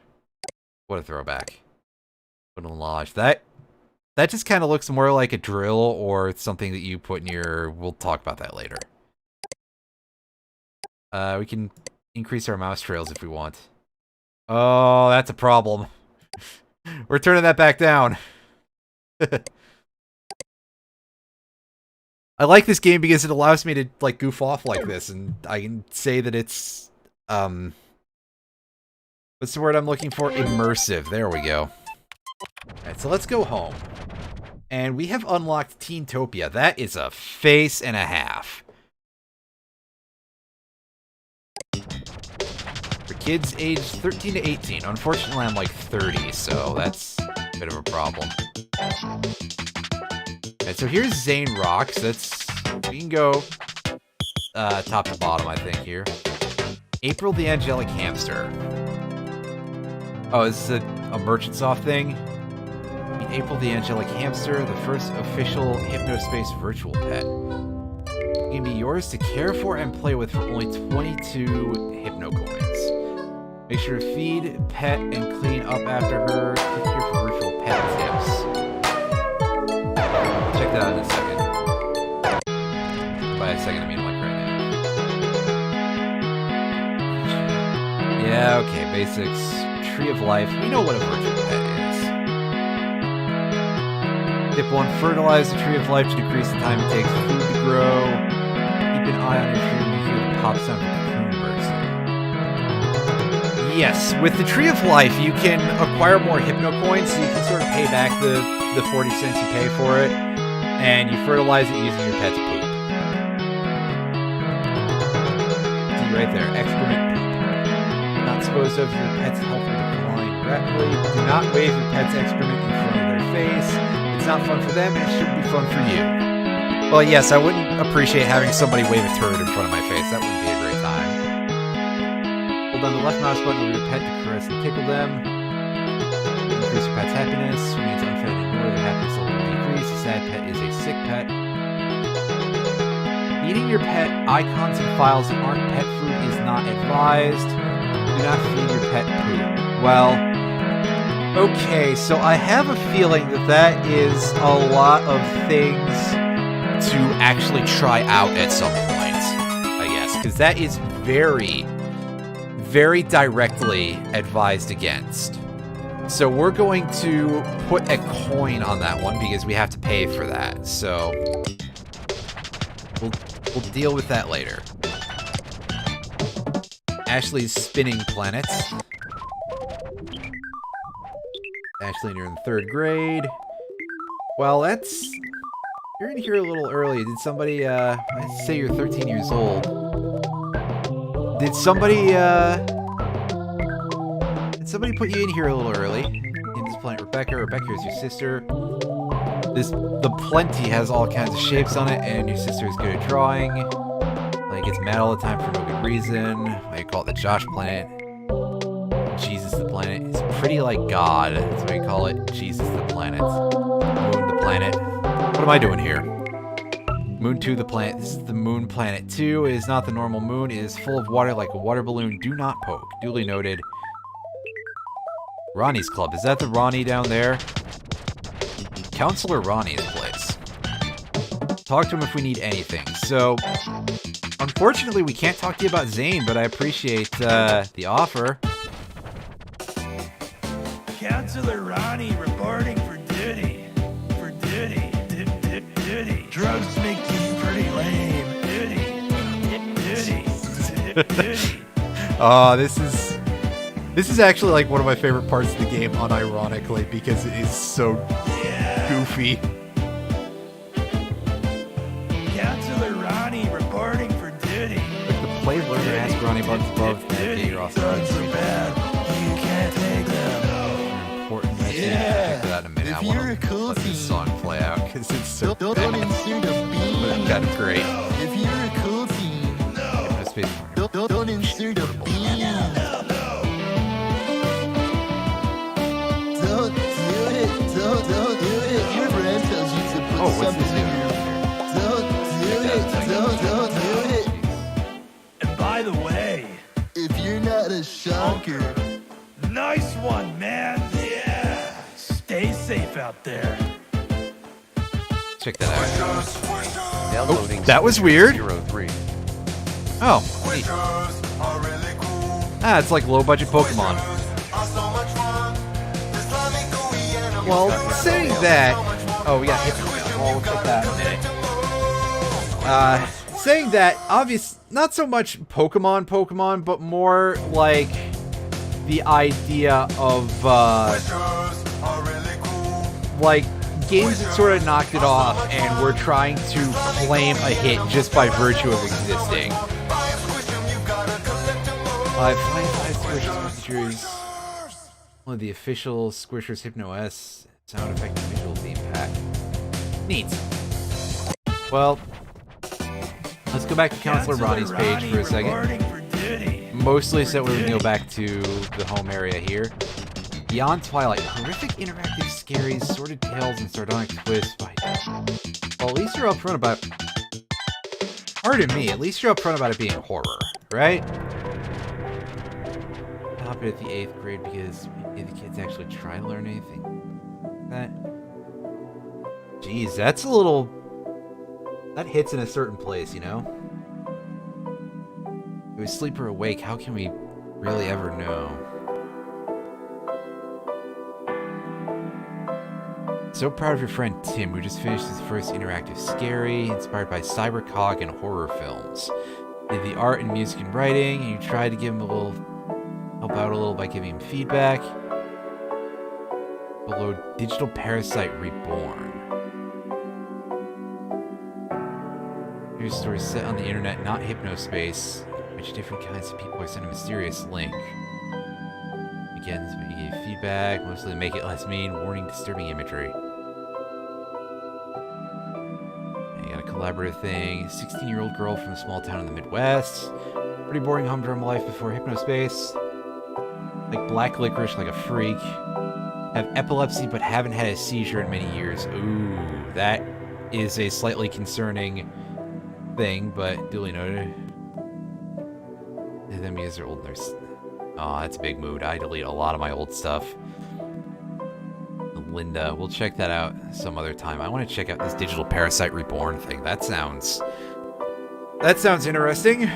What a throwback. Woodland Lodge. That just kind of looks more like a drill or something that you put in your... We'll talk about that later. We can increase our mouse trails if we want. Oh, that's a problem. We're turning that back down. I like this game because it allows me to like goof off like this, and I can say that it's what's the word I'm looking for? Immersive. There we go. Alright, so let's go home. And we have unlocked Teentopia. That is a face and a half. For kids aged 13 to 18. Unfortunately, I'm like 30, so that's a bit of a problem. Alright, so here's ZaneRox. We can go top to bottom, I think, here. April the Angelic Hamster. Oh, this is a Merchantsoft thing? April the Angelic Hamster, the first official Hypnospace virtual pet. It can be yours to care for and play with for only 22 Hypno coins. Make sure to feed, pet, and clean up after her. Click here for virtual pet tips. Check that out in a second. By a second, I mean like right now. Yeah, okay, basics. Tree of Life. We know what a virtual pet is. Tip 1, fertilize the Tree of Life to decrease the time it takes for food to grow. Keep an eye on your tree when you hear the pop sound of the cocoon bursting. Yes, with the Tree of Life, you can acquire more Hypno coins, so you can sort of pay back the 40 cents you pay for it, and you fertilize it using your pet's poop. See right there, excrement poop. Not supposed to have your pet's health will decline rapidly. Do not wave your pet's excrement in front of their face. It's not fun for them, and it shouldn't be fun for you. Well, yes, I wouldn't appreciate having somebody wave a turd in front of my face. That wouldn't be a great time. Hold down the left mouse button over your pet to caress and tickle them. Increase your pet's happiness. Remains unfed and ignore their happiness level will decrease. A sad pet is a sick pet. Eating your pet icons and files that aren't pet food is not advised. Do not feed your pet poop. Well, okay, so I have a feeling that that is a lot of things to actually try out at some point, I guess, because that is very, very directly advised against. So we're going to put a coin on that one because we have to pay for that. So we'll deal with that later. Ashley's spinning planets. Ashley, you're in the 3rd grade. Well, that's... You're in here a little early. Did somebody, let's say you're 13 years old. Did somebody put you in here a little early? In this planet, Rebecca. Rebecca is your sister. The Plenty has all kinds of shapes on it, and your sister is good at drawing. Like, gets mad all the time for no good reason. Why you call it the Josh planet. Jesus the planet. It's pretty like God. That's why you call it Jesus the planet. Moon the planet. What am I doing here? Moon 2 the planet. This is the moon planet 2. It is not the normal moon. It is full of water like a water balloon. Do not poke. Duly noted. Ronnie's Club. Is that the Ronnie down there? Counselor Ronnie's place. Talk to him if we need anything. So, unfortunately, we can't talk to you about Zane, but I appreciate the offer. Counselor Ronnie reporting for duty. For duty. Duty. Drugs make you pretty lame. Duty. Duty. Oh, this is actually like one of my favorite parts of the game, unironically, because it is so goofy. Counselor Ronnie reporting for duty. Like the play learner ask Ronnie buttons above that you're also Drugs are bad. You can't take them. Important message. Yeah. I'll get to that in a minute. I want to let this song play out because it's so bad. But it's kind of great. If you're a cool team, don't insert a bean. Don't do it. Don't do it. Your friend tells you to put Oh, what's something this in here? your... Don't do it. And by the way, If you're not a shocker, nice one, man. Yeah. Stay safe out there. Check that out. Downloading that was weird. 03. Oh, neat. Ah, it's like low-budget Pokemon. Well, saying that... Oh, we got Hypnospace. We'll check that in a minute. Saying that, not so much Pokemon, but more like the idea of, like, games that sort of knocked it off and we're trying to claim a hit just by virtue of existing. Five Squishers features one of the official Squishers Hypno S sound effect and visual theme pack. Neat. Well, let's go back to Counselor Ronnie's page for a second. Mostly so we can go back to the home area here. Beyond Twilight, horrific interactive scaries, sordid tales, and sardonic twists by... Well, at least you're upfront about... Pardon me, at least you're upfront about it being horror, right? Stop it at the 8th grade because maybe the kids actually try to learn anything. That... Jeez, that's a little... That hits in a certain place, you know? If we sleep or awake, how can we really ever know? So proud of your friend Tim, who just finished his first interactive scary, inspired by cybercog and horror films. Did the art and music and writing, and you tried to give him help out a little by giving him feedback. Below, Digital Parasite Reborn. Here's a story set on the internet, not Hypnospace, in which different kinds of people are sent a mysterious link. Begins when you gave feedback, mostly to make it less mean, warning disturbing imagery. You gotta collaborative thing. 16-year-old girl from a small town in the Midwest. Pretty boring humdrum life before Hypnospace. Like black licorice like a freak. Have epilepsy but haven't had a seizure in many years. Ooh, that is a slightly concerning thing, but duly noted. Them is old nurse. Oh, that's a big mood. I delete a lot of my old stuff. Linda, we'll check that out some other time. I want to check out this digital parasite reborn thing. That sounds interesting.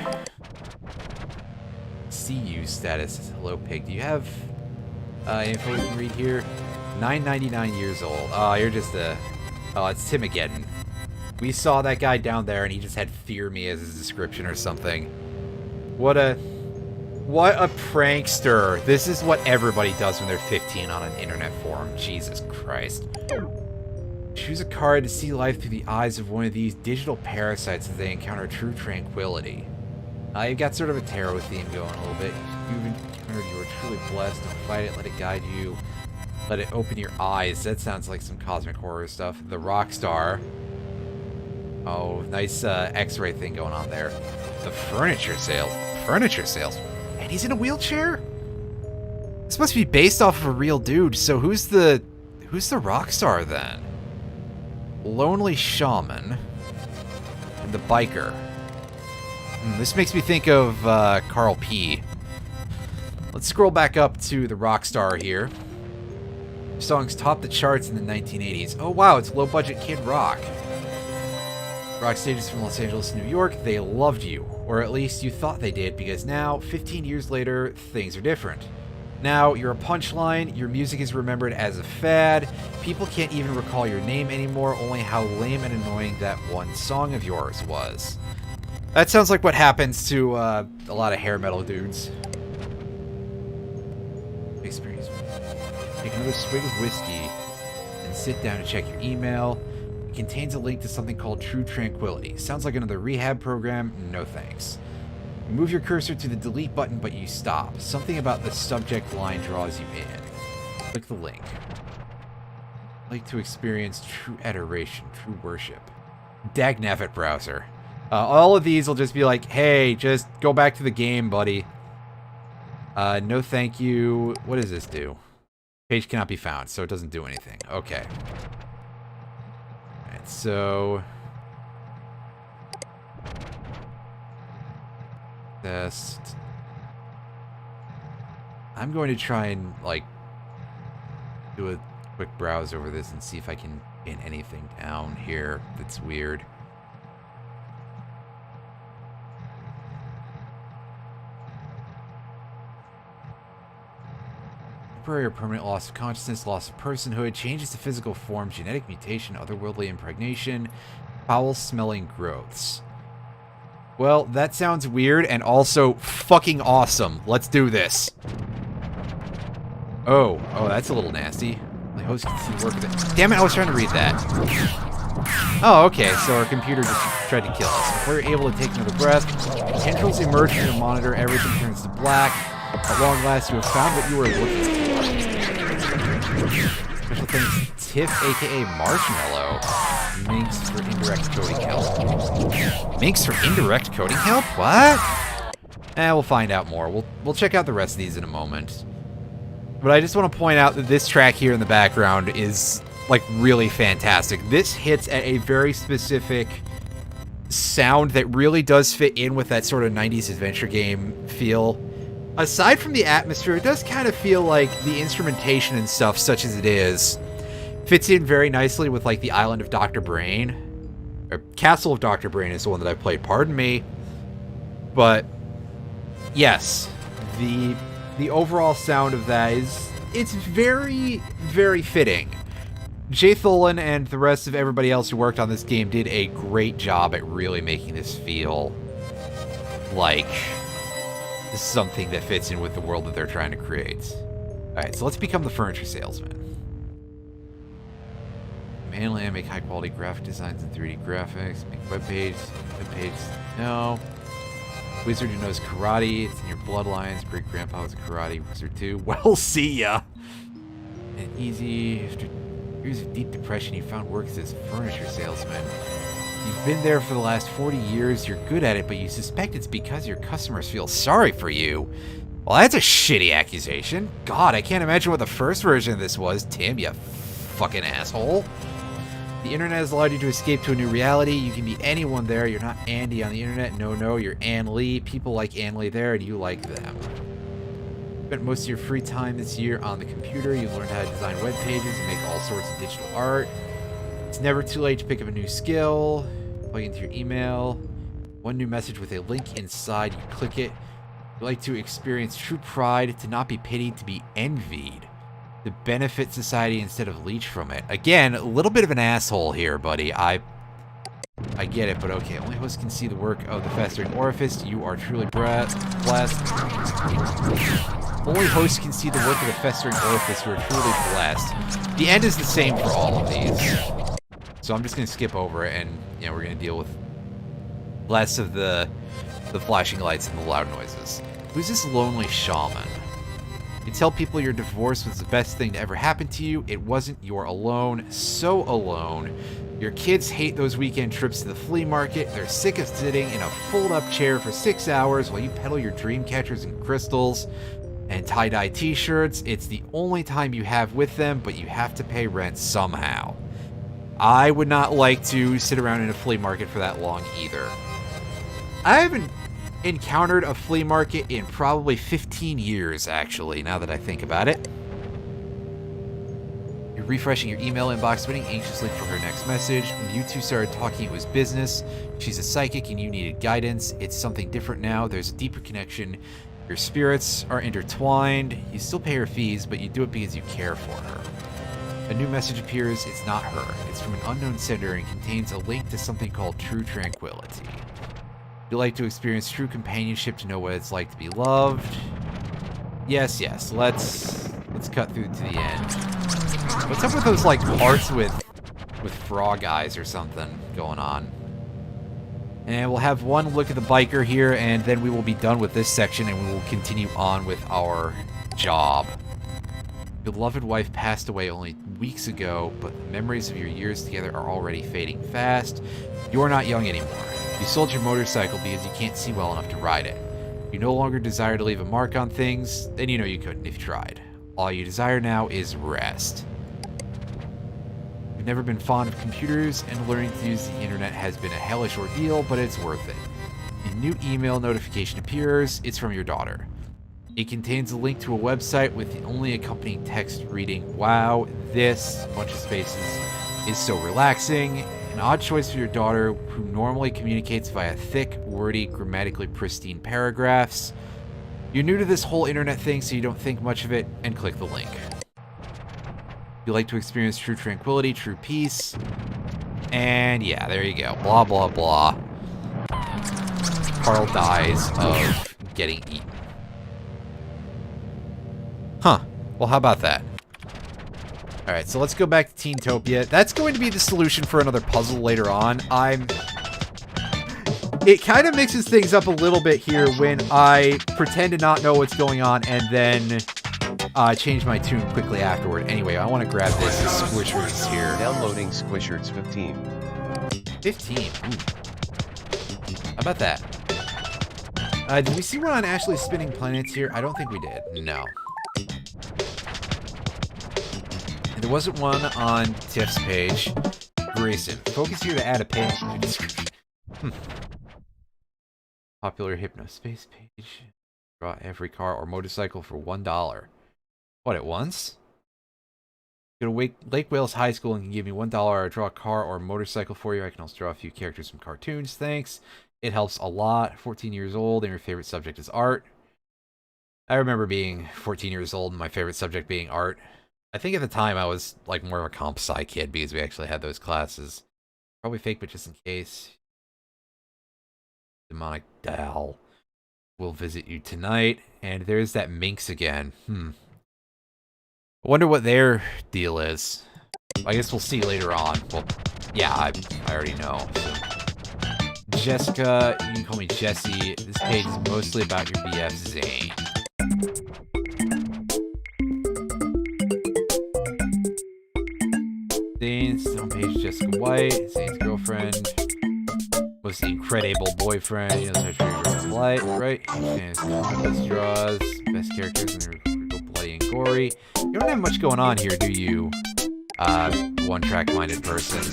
CU status. Hello, pig. Do you have info we can read here? 999 years old. Oh, you're just a... Oh, it's Timogeddon. We saw that guy down there, and he just had Fear Me as his description or something. What a prankster. This is what everybody does when they're 15 on an internet forum. Jesus Christ. Choose a card to see life through the eyes of one of these digital parasites as they encounter true tranquility. You've got sort of a tarot theme going a little bit. You've encountered, you are truly blessed. Don't fight it, let it guide you. Let it open your eyes. That sounds like some cosmic horror stuff. The Rockstar. Oh, nice X-ray thing going on there. The furniture sales. Furniture sales. And he's in a wheelchair? This must be based off of a real dude. So who's the Rockstar then? Lonely Shaman. And the biker. This makes me think of Carl P. Let's scroll back up to the Rockstar here. Songs topped the charts in the 1980s. Oh wow, it's low-budget Kid Rock. Rock stages from Los Angeles to New York, they loved you. Or at least you thought they did, because now, 15 years later, things are different. Now, you're a punchline, your music is remembered as a fad, people can't even recall your name anymore, only how lame and annoying that one song of yours was. That sounds like what happens to a lot of hair metal dudes. Experience. Take another swig of whiskey and sit down to check your email. It contains a link to something called True Tranquility. Sounds like another rehab program. No thanks. You move your cursor to the delete button, but you stop. Something about the subject line draws you in. Click the link. Like to experience true adoration, true worship. Dagnabbit browser. All of these will just be like, hey, just go back to the game, buddy. No thank you. What does this do? Page cannot be found, so it doesn't do anything. Okay. Alright, so... Test. I'm going to try and, like, do a quick browse over this and see if I can pin anything down here that's weird. Temporary or permanent loss of consciousness, loss of personhood, changes to physical form, genetic mutation, otherworldly impregnation, foul-smelling growths. Well, that sounds weird and also fucking awesome. Let's do this. Oh, that's a little nasty. The host can see work with it. Damn it, I was trying to read that. Oh, okay, so our computer just tried to kill us. Before you're able to take another breath, tendrils emerge from your monitor, everything turns to black. At long last, you have found what you were looking for. Special thanks, Tiff, aka Marshmallow. Minx for indirect coding help. Minx for indirect coding help? What? We'll find out more. We'll check out the rest of these in a moment. But I just want to point out that this track here in the background is, like, really fantastic. This hits at a very specific sound that really does fit in with that sort of 90s adventure game feel. Aside from the atmosphere, it does kind of feel like the instrumentation and stuff, such as it is, fits in very nicely with, like, the Island of Dr. Brain. Or Castle of Dr. Brain is the one that I played, pardon me. But, yes, the overall sound of that it's very, very fitting. Jay Tholen and the rest of everybody else who worked on this game did a great job at really making this feel like something that fits in with the world that they're trying to create. Alright, so let's become the furniture salesman. Mainly, I make high-quality graphic designs and 3D graphics. Make webpages. No. Wizard who knows karate. It's in your bloodlines. Great-grandpa was a karate wizard, too. Well, see ya! And easy. After years of deep depression, he found work as a furniture salesman. You've been there for the last 40 years, you're good at it, but you suspect it's because your customers feel sorry for you. Well, that's a shitty accusation. God, I can't imagine what the first version of this was. Tim, you fucking asshole. The internet has allowed you to escape to a new reality. You can be anyone there. You're not Andy on the internet. No, you're Ann Lee. People like Ann Lee there, and you like them. You spent most of your free time this year on the computer. You learned how to design web pages and make all sorts of digital art. It's never too late to pick up a new skill. Plug into your email. One new message with a link inside. You click it. You like to experience true pride, to not be pitied, to be envied. To benefit society instead of leech from it. Again, a little bit of an asshole here, buddy. I get it, but okay. Only hosts can see the work of the festering orifice. You are truly blessed. Only hosts can see the work of the festering orifice. You are truly blessed. The end is the same for all of these. So I'm just going to skip over it, and we're going to deal with less of the flashing lights and the loud noises. Who's this lonely shaman? You tell people your divorce was the best thing to ever happen to you. It wasn't. You're alone. So alone. Your kids hate those weekend trips to the flea market. They're sick of sitting in a fold-up chair for 6 hours while you peddle your dream catchers and crystals and tie-dye t-shirts. It's the only time you have with them, but you have to pay rent somehow. I would not like to sit around in a flea market for that long either. I haven't encountered a flea market in probably 15 years, actually, now that I think about it. You're refreshing your email inbox, waiting anxiously for her next message. When you two started talking, it was business. She's a psychic and you needed guidance. It's something different now. There's a deeper connection. Your spirits are intertwined. You still pay her fees, but you do it because you care for her. A new message appears. It's not her. It's from an unknown sender and contains a link to something called True Tranquility. You like to experience true companionship to know what it's like to be loved. Yes. Let's cut through to the end. What's up with those parts with frog eyes or something going on? And we'll have one look at the biker here, and then we will be done with this section, and we will continue on with our job. Your beloved wife passed away only weeks ago, but the memories of your years together are already fading fast. You're not young anymore. You sold your motorcycle because you can't see well enough to ride it. You no longer desire to leave a mark on things, then you know you couldn't if you tried. All you desire now is rest. You've never been fond of computers, and learning to use the internet has been a hellish ordeal, but it's worth it. A new email notification appears. It's from your daughter. It contains a link to a website with the only accompanying text reading, "Wow, this," bunch of spaces, "is so relaxing." An odd choice for your daughter, who normally communicates via thick, wordy, grammatically pristine paragraphs. You're new to this whole internet thing, so you don't think much of it, and click the link. You like to experience true tranquility, true peace. And yeah, there you go. Blah, blah, blah. Carl dies of getting eaten. Huh. Well, how about that? Alright, so let's go back to Teentopia. That's going to be the solution for another puzzle later on. It kind of mixes things up a little bit here when I pretend to not know what's going on and then change my tune quickly afterward. Anyway, I want to grab this Squishers here. Downloading Squishers 15. 15? Ooh. How about that? Did we see one on Ashley's Spinning Planets here? I don't think we did. No. There wasn't one on Tiff's page. Grayson, focus here to add a page to the description. Popular Hypnospace page. Draw every car or motorcycle for $1. What, at once? Go to Lake Wales High School and can give me $1 or draw a car or motorcycle for you. I can also draw a few characters from cartoons. Thanks. It helps a lot. 14 years old and your favorite subject is art. I remember being 14 years old and my favorite subject being art. I think at the time I was more of a comp sci kid because we actually had those classes. Probably fake, but just in case. Demonic Dal will visit you tonight. And there's that Minx again. I wonder what their deal is. I guess we'll see later on. Well, yeah, I already know. So. Jessica, you can call me Jessie. This page is mostly about your BF Zane. Zane's homepage, Jessica White, Zane's girlfriend. Was the incredible boyfriend, you know, such a light, right? And best draws, best characters, and they're bloody and gory. You don't have much going on here, do you? One-track-minded person.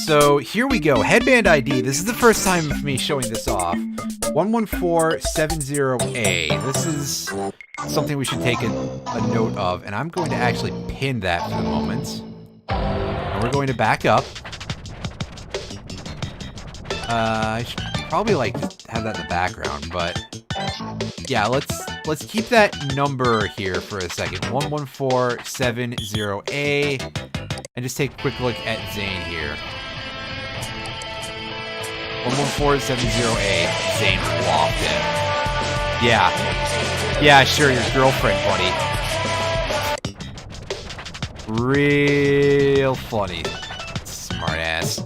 So here we go. Headband ID. This is the first time of me showing this off. 11470A. This is something we should take a note of, and I'm going to actually pin that for the moment. And we're going to back up. I should probably like just have that in the background, but yeah, let's keep that number here for a second. 11470A, and just take a quick look at Zane here. 11470A. Zane walked in. Yeah. Yeah, sure, your girlfriend, buddy. Real funny. Smart ass.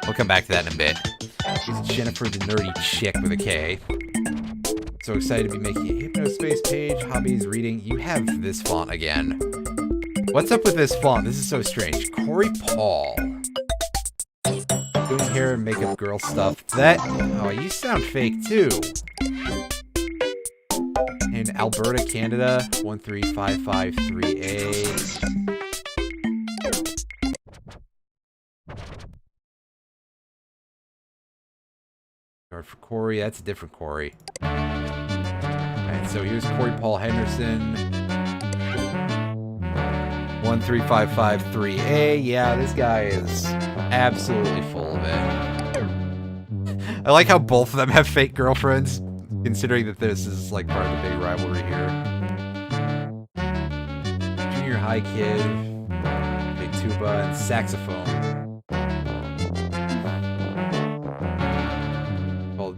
We'll come back to that in a bit. She's Jennifer the nerdy chick with a K. So excited to be making a Hypnospace page. Hobbies, reading. You have this font again. What's up with this font? This is so strange. Corey Paul. Doing hair and makeup girl stuff. That... Oh, you sound fake too. In Alberta, Canada. 13553A. Card for Corey. That's a different Corey. Alright, so here's Corey Paul Henderson. 13553A. Yeah, this guy is absolutely full of it. I like how both of them have fake girlfriends, considering that this is like part of the big rivalry here. Junior high kid, big tuba and saxophone. Well,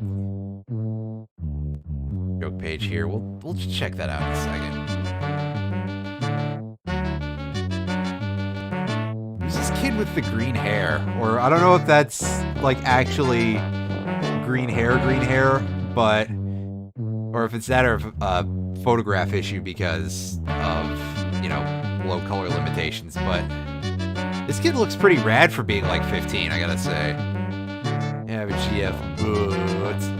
joke page here. We'll check that out in a second. Kid with the green hair, or I don't know if that's like actually green hair, but or if it's that or a photograph issue because of, you know, low color limitations, but this kid looks pretty rad for being like 15, I gotta say. Have a GF boots.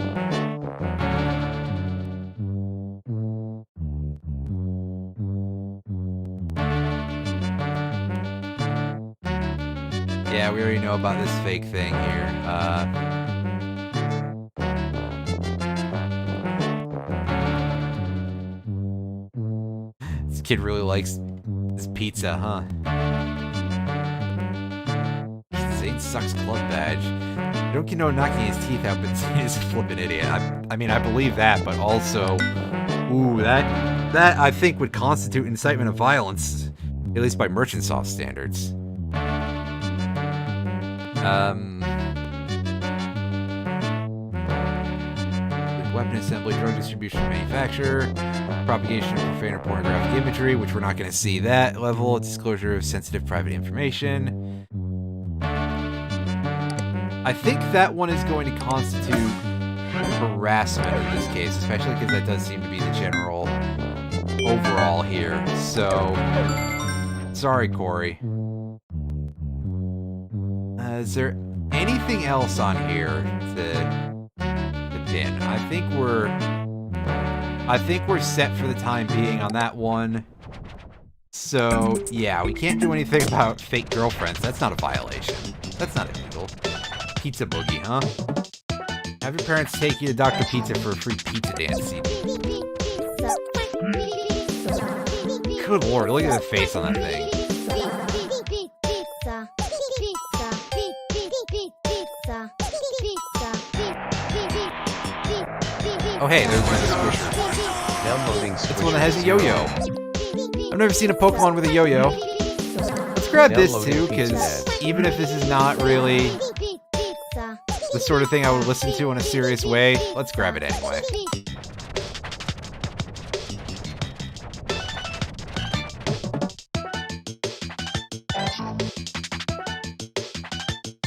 Yeah, we already know about this fake thing here. This kid really likes this pizza, huh? Zane sucks club badge. I don't know knocking his teeth out, but Zane is a flippin' idiot. I mean, I believe that, but also, ooh, that I think would constitute incitement of violence, at least by Merchant Soft standards. Weapon assembly, drug distribution, manufacture, propagation of profane or pornographic imagery, which we're not going to see that level, disclosure of sensitive private information. I think that one is going to constitute harassment in this case, especially because that does seem to be the general overall here. So, sorry, Corey. Is there anything else on here to pin? I think we're set for the time being on that one. So yeah, we can't do anything about fake girlfriends. That's not a violation. That's not illegal. Pizza boogie, huh? Have your parents take you to Dr. Pizza for a free pizza dance CD. Good lord, look at the face on that thing. Oh hey, there's my squisher. Downloading It's the one that has a yo-yo. I've never seen a Pokemon with a yo-yo. Let's grab this too, because even if this is not really the sort of thing I would listen to in a serious way, let's grab it anyway.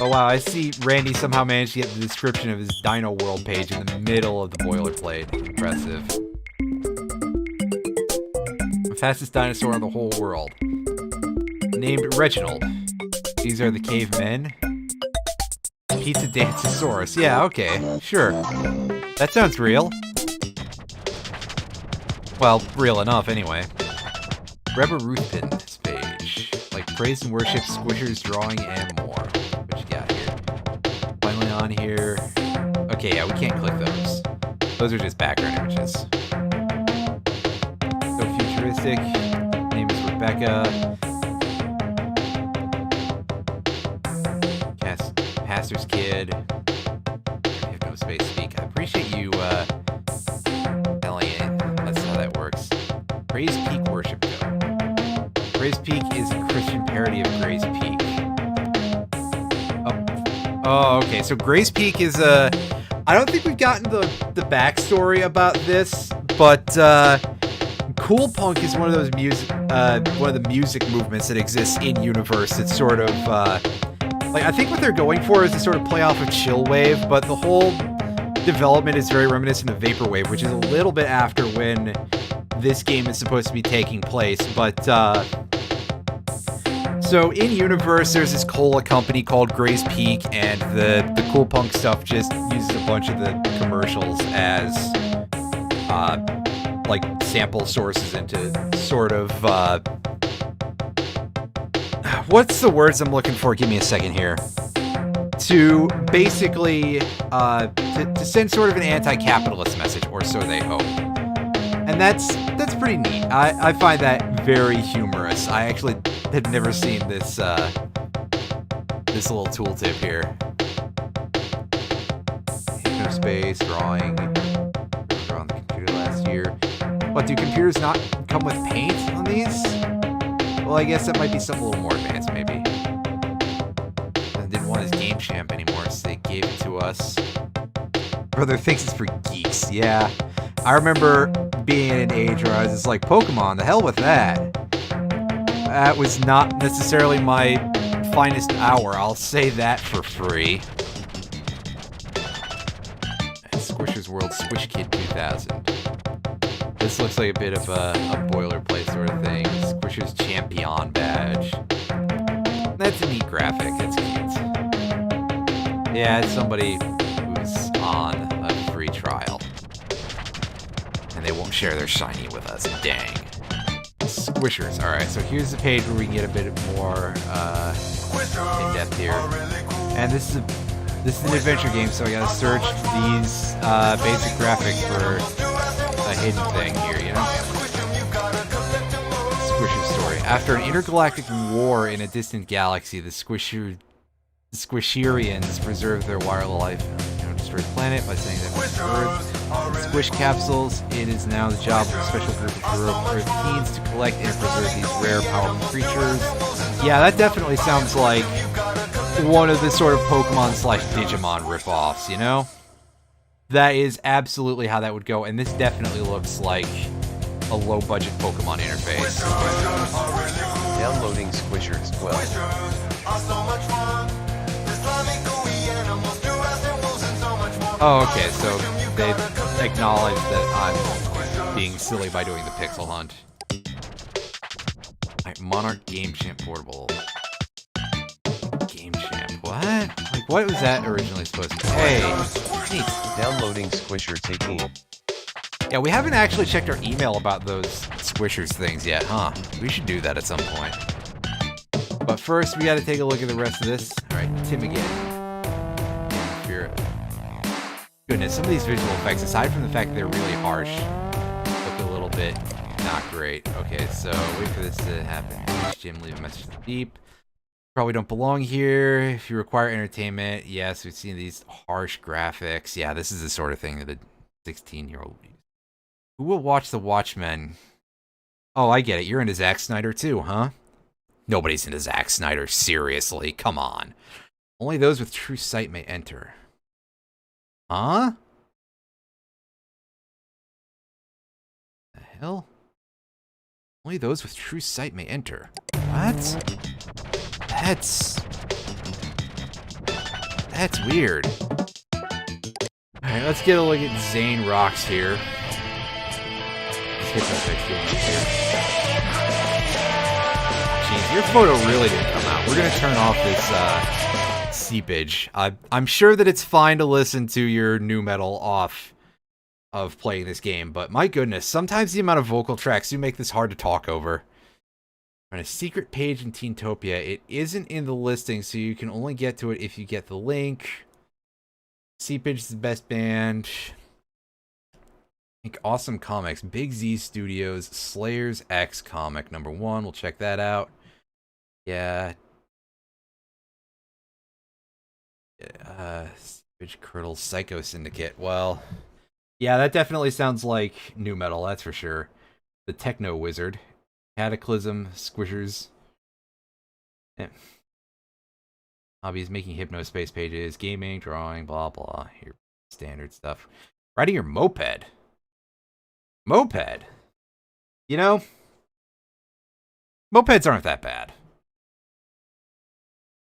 Oh wow, I see Randy somehow managed to get the description of his Dino World page in the middle of the boilerplate. Impressive. The fastest dinosaur in the whole world. named Reginald. These are the cavemen. Pizza Dancesaurus. Yeah, okay, sure. That sounds real. Well, real enough, anyway. Rebel Ruthpin's page. Like praise and worship, squishers, drawing, and more. What you got here? Finally on here. Okay, yeah, we can't click those. Those are just background images. So futuristic. Name is Rebecca. Pastor's kid. Hypnospace speak. I appreciate you telling it. That's how that works. Praise Peak worship go. Gray's Peak is a Christian parody of Gray's Peak. Oh, okay. So Gray's Peak is a... I don't think we've gotten the backstory about this, but Cool Punk is one of those one of the music movements that exists in universe. It's sort of like, I think what they're going for is to sort of play off of Chillwave, but the whole development is very reminiscent of Vaporwave, which is a little bit after when this game is supposed to be taking place. But so in universe, there's this cola company called Gray's Peak, and the Cool Punk stuff just uses a bunch of the commercials as like sample sources into sort of what's the words I'm looking for? Give me a second here. To basically to send sort of an anti-capitalist message, or so they hope. And that's pretty neat. I find that very humorous. I actually had never seen this this little tooltip here. Hypnospace, drawing. Draw on the computer last year. What, do computers not come with paint on these? Well, I guess that might be something a little more advanced, maybe. I didn't want his Game Champ anymore, so they gave it to us. Brother thinks it's for geeks. Yeah. I remember being in an age where I was just like, Pokemon, the hell with that. That was not necessarily my finest hour, I'll say that for free. And Squishers World Squish Kid 2000. This looks like a bit of a boilerplate sort of thing. Squishers Champion badge. That's a neat graphic, that's cute. Yeah, it's somebody who's on a free trial. And they won't share their shiny with us, dang. Squishers. Alright, so here's the page where we can get a bit more in-depth here. And this is an adventure game, so I gotta search these basic graphics for a hidden thing here, you know? Squisher story. After an intergalactic war in a distant galaxy, the Squisherians preserve their wildlife on a destroyed planet by sending them to Earth. Squish capsules. It is now the job of a special group of heroic Earth teens to collect and preserve these rare, powerful creatures. Yeah, that definitely sounds like one of the sort of Pokemon/Digimon ripoffs, you know? That is absolutely how that would go, and this definitely looks like a low-budget Pokemon interface. Downloading Squishers 12. Oh, okay, so they acknowledge that I'm being silly by doing the pixel hunt. Alright, Monarch Game Champ Portable. Game Champ, what? Like, what was that originally supposed to be? Hey, neat. Downloading Squisher 18. Yeah, we haven't actually checked our email about those Squishers things yet, huh? We should do that at some point. But first, we gotta take a look at the rest of this. Alright, Tim again. Goodness, some of these visual effects, aside from the fact that they're really harsh, look a little bit not great. Okay, so wait for this to happen. Jim, leave a message to the beep. Probably don't belong here. If you require entertainment, yes, we've seen these harsh graphics. Yeah, this is the sort of thing that a 16-year-old would use. Who will watch The Watchmen? Oh, I get it. You're into Zack Snyder too, huh? Nobody's into Zack Snyder, seriously. Come on. Only those with true sight may enter. Huh? The hell? Only those with true sight may enter. What? That's weird. Alright, let's get a look at Zane Rocks here. Let's hit that next game here. Jeez, Your photo really didn't come out. We're going to turn off this seepage. I'm sure that it's fine to listen to your nu metal off of playing this game, but my goodness, sometimes the amount of vocal tracks do make this hard to talk over. On a secret page in Teentopia, it isn't in the listing, so you can only get to it if you get the link. Seepage is the best band. I think Awesome Comics, Big Z Studios, Slayers X comic #1. We'll check that out. Yeah. Seepage Curdle Psycho Syndicate. Well, yeah, that definitely sounds like nu metal, that's for sure. The Techno Wizard. Cataclysm, Squishers. Yeah. Hobbies, making Hypnospace pages, gaming, drawing, blah, blah. Your standard stuff. Riding your moped. Moped? You know, mopeds aren't that bad.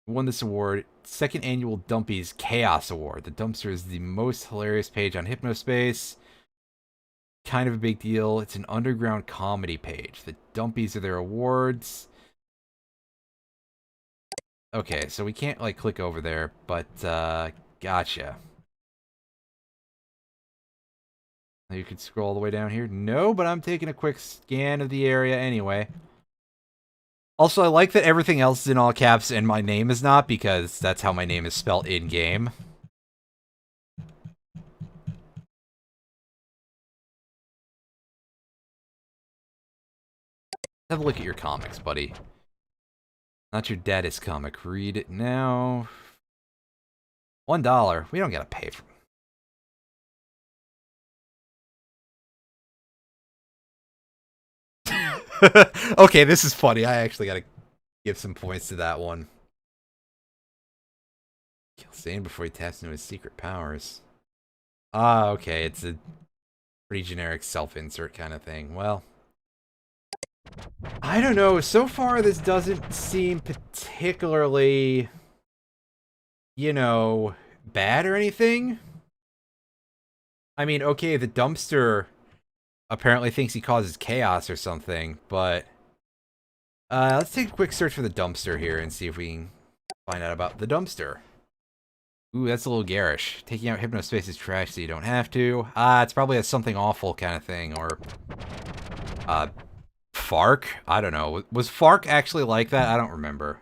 Won this award. Second annual Dumpies Chaos Award. The dumpster is the most hilarious page on Hypnospace. Kind of a big deal. It's an underground comedy page. The Dumpies are their awards. Okay, so we can't like click over there, but gotcha. You could scroll all the way down here. No, but I'm taking a quick scan of the area anyway. Also, I like that everything else is in all caps and my name is not, because that's how my name is spelled in-game. Have a look at your comics, buddy. Not your daddy's comic. Read it now. $1. We don't gotta pay for it. Okay, this is funny. I actually gotta give some points to that one. Kill Zane before he taps into his secret powers. Ah, okay. It's a pretty generic self-insert kind of thing. Well, I don't know. So far, this doesn't seem particularly, you know, bad or anything. I mean, okay, the dumpster apparently thinks he causes chaos or something, but let's take a quick search for the dumpster here and see if we can find out about the dumpster. Ooh, that's a little garish. Taking out Hypnospace is trash so you don't have to. It's probably a something awful kind of thing, or Fark? I don't know. Was Fark actually like that? I don't remember.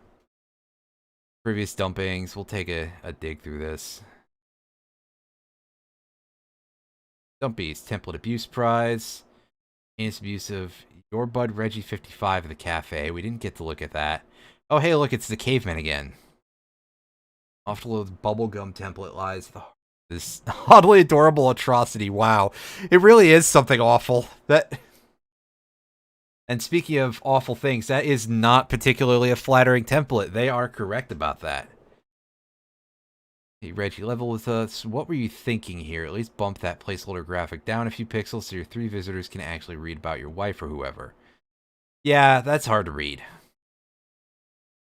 Previous dumpings. We'll take a dig through this. Dumpies. Template Abuse Prize. Anus Abuse of Your Bud Reggie 55 of the cafe. We didn't get to look at that. Oh, hey, look, it's the caveman again. Off to load bubblegum template lies. This oddly adorable atrocity. Wow. It really is something awful. That... And speaking of awful things, that is not particularly a flattering template. They are correct about that. Hey, Reggie, level with us. What were you thinking here? At least bump that placeholder graphic down a few pixels so your 3 visitors can actually read about your wife or whoever. Yeah, that's hard to read.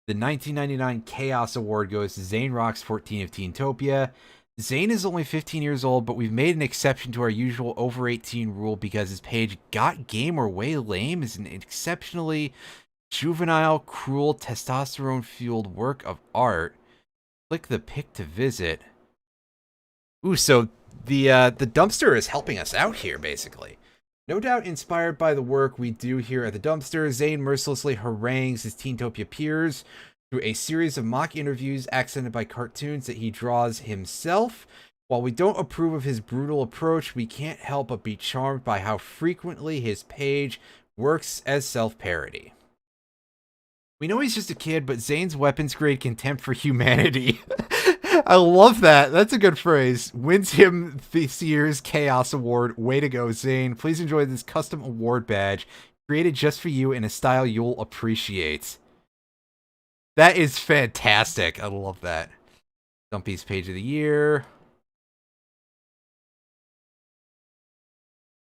The 1999 Chaos Award goes to Zane Rocks 14 of Teentopia. Zane is only 15 years old, but we've made an exception to our usual over 18 rule because his page Got Game or Way Lame is an exceptionally juvenile, cruel, testosterone-fueled work of art. Click the pic to visit. Ooh, so the dumpster is helping us out here, basically. No doubt inspired by the work we do here at the dumpster, Zane mercilessly harangues his Teentopia peers through a series of mock interviews accented by cartoons that he draws himself. While we don't approve of his brutal approach, we can't help but be charmed by how frequently his page works as self-parody. We know he's just a kid, but Zane's weapons grade contempt for humanity. I love that. That's a good phrase. Wins him this year's Chaos Award. Way to go, Zane. Please enjoy this custom award badge created just for you in a style you'll appreciate. That is fantastic. I love that. Dumpy's Page of the Year.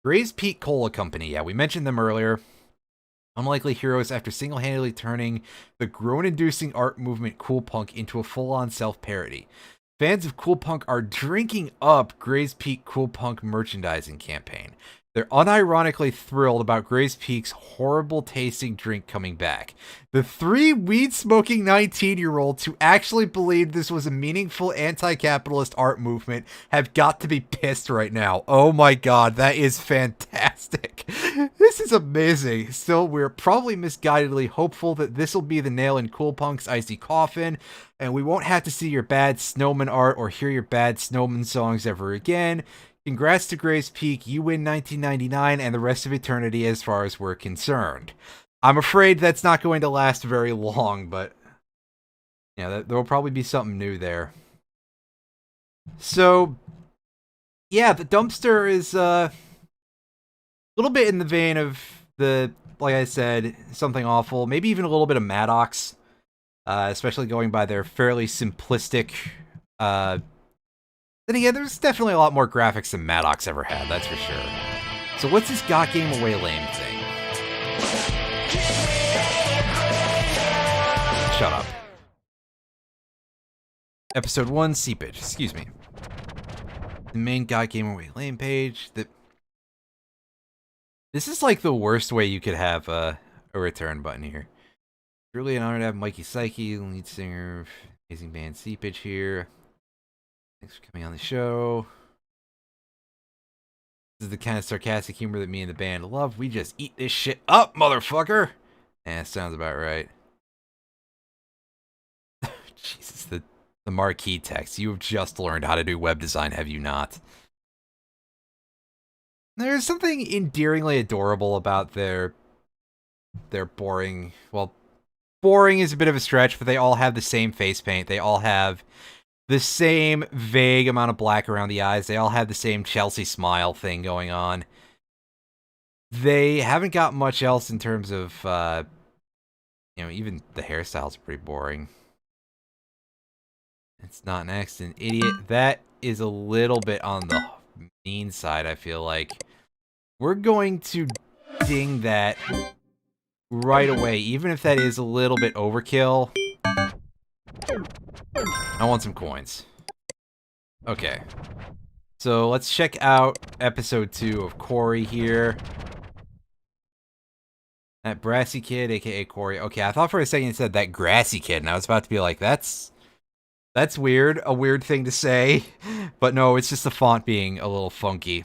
Gray's Peak Cola Company. Yeah, we mentioned them earlier. Unlikely heroes after single-handedly turning the groan-inducing art movement cool punk into a full-on self-parody. Fans of cool punk are drinking up Gray's Peak Cool Punk merchandising campaign. They're unironically thrilled about Grace Peak's horrible tasting drink coming back. The 3 weed-smoking 19-year-olds who actually believed this was a meaningful anti-capitalist art movement have got to be pissed right now. Oh my god, that is fantastic. This is amazing. Still, we're probably misguidedly hopeful that this will be the nail in Cool Punk's icy coffin, and we won't have to see your bad snowman art or hear your bad snowman songs ever again. Congrats to Grace Peak, you win 1999 and the rest of eternity as far as we're concerned. I'm afraid that's not going to last very long, but yeah, there will probably be something new there. So, yeah, the dumpster is a little bit in the vein of the, like I said, something awful, maybe even a little bit of Maddox, especially going by their fairly simplistic then again, there's definitely a lot more graphics than Maddox ever had, that's for sure. So what's this got game away lame thing? Shut up. Episode 1, seepage, excuse me. The main got game away lame page. This is like the worst way you could have a return button here. Really an honor to have Mikey Psyche, lead singer of amazing band Seepage here. Thanks for coming on the show. This is the kind of sarcastic humor that me and the band love. We just eat this shit up, motherfucker! Eh, sounds about right. Jesus, the marquee text. You have just learned how to do web design, have you not? There's something endearingly adorable about their boring... Well, boring is a bit of a stretch, but they all have the same face paint. They all have the same vague amount of black around the eyes. They all have the same Chelsea smile thing going on. They haven't got much else in terms of, even the hairstyles are pretty boring. It's not an accident, idiot. That is a little bit on the mean side, I feel like. We're going to ding that right away, even if that is a little bit overkill. I want some coins. Okay. So let's check out episode 2 of Corey here. That brassy kid, aka Corey. Okay, I thought for a second it said that grassy kid, and I was about to be like, that's weird. A weird thing to say. But no, it's just the font being a little funky.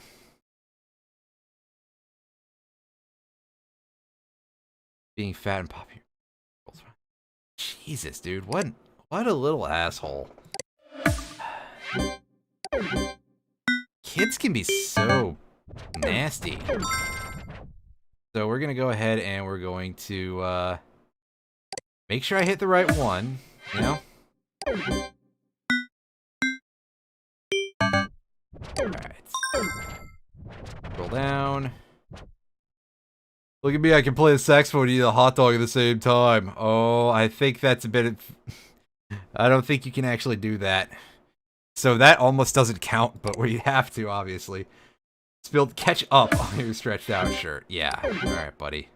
Being fat and popular. Jesus, dude. What a little asshole. Kids can be so nasty. So we're going to go ahead and we're going to make sure I hit the right one, you know? Alright. Scroll down. Look at me, I can play the saxophone and eat a hot dog at the same time. Oh, I think that's a bit of... I don't think you can actually do that. So that almost doesn't count, but we have to, obviously. Spilled catch up on your stretched out shirt. Yeah, alright, buddy.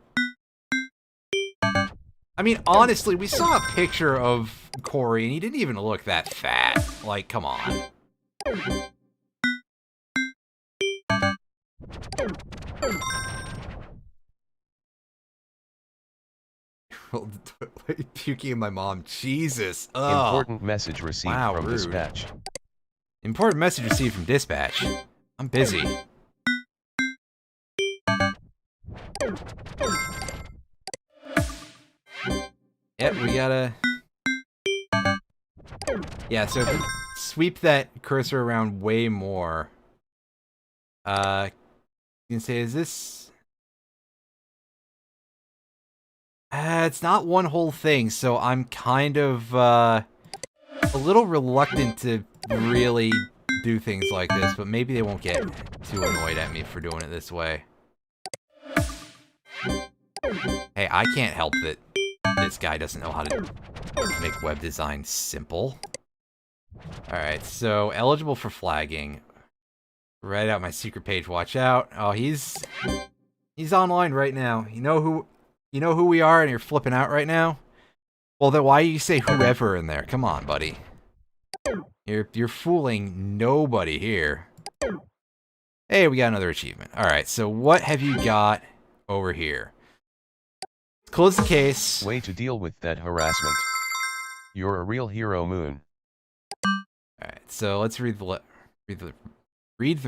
I mean, honestly, we saw a picture of Corey, and he didn't even look that fat. Like, come on. Puking at my mom. Jesus. Ugh. Important message received from rude. dispatch. Important message received from dispatch. I'm busy. Yep, we gotta... Yeah, so if we sweep that cursor around way more... you can say, is this... it's not one whole thing, so I'm kind of, a little reluctant to really do things like this, but maybe they won't get too annoyed at me for doing it this way. Hey, I can't help that this guy doesn't know how to make web design simple. Alright, so eligible for flagging. Write out my secret page, watch out. Oh, he's online right now. You know who we are and you're flipping out right now? Well, then why do you say whoever in there? Come on, buddy. You're fooling nobody here. Hey, we got another achievement. Alright, so what have you got over here? Let's close the case. Way to deal with that harassment. You're a real hero, Moon. Alright, so let's read the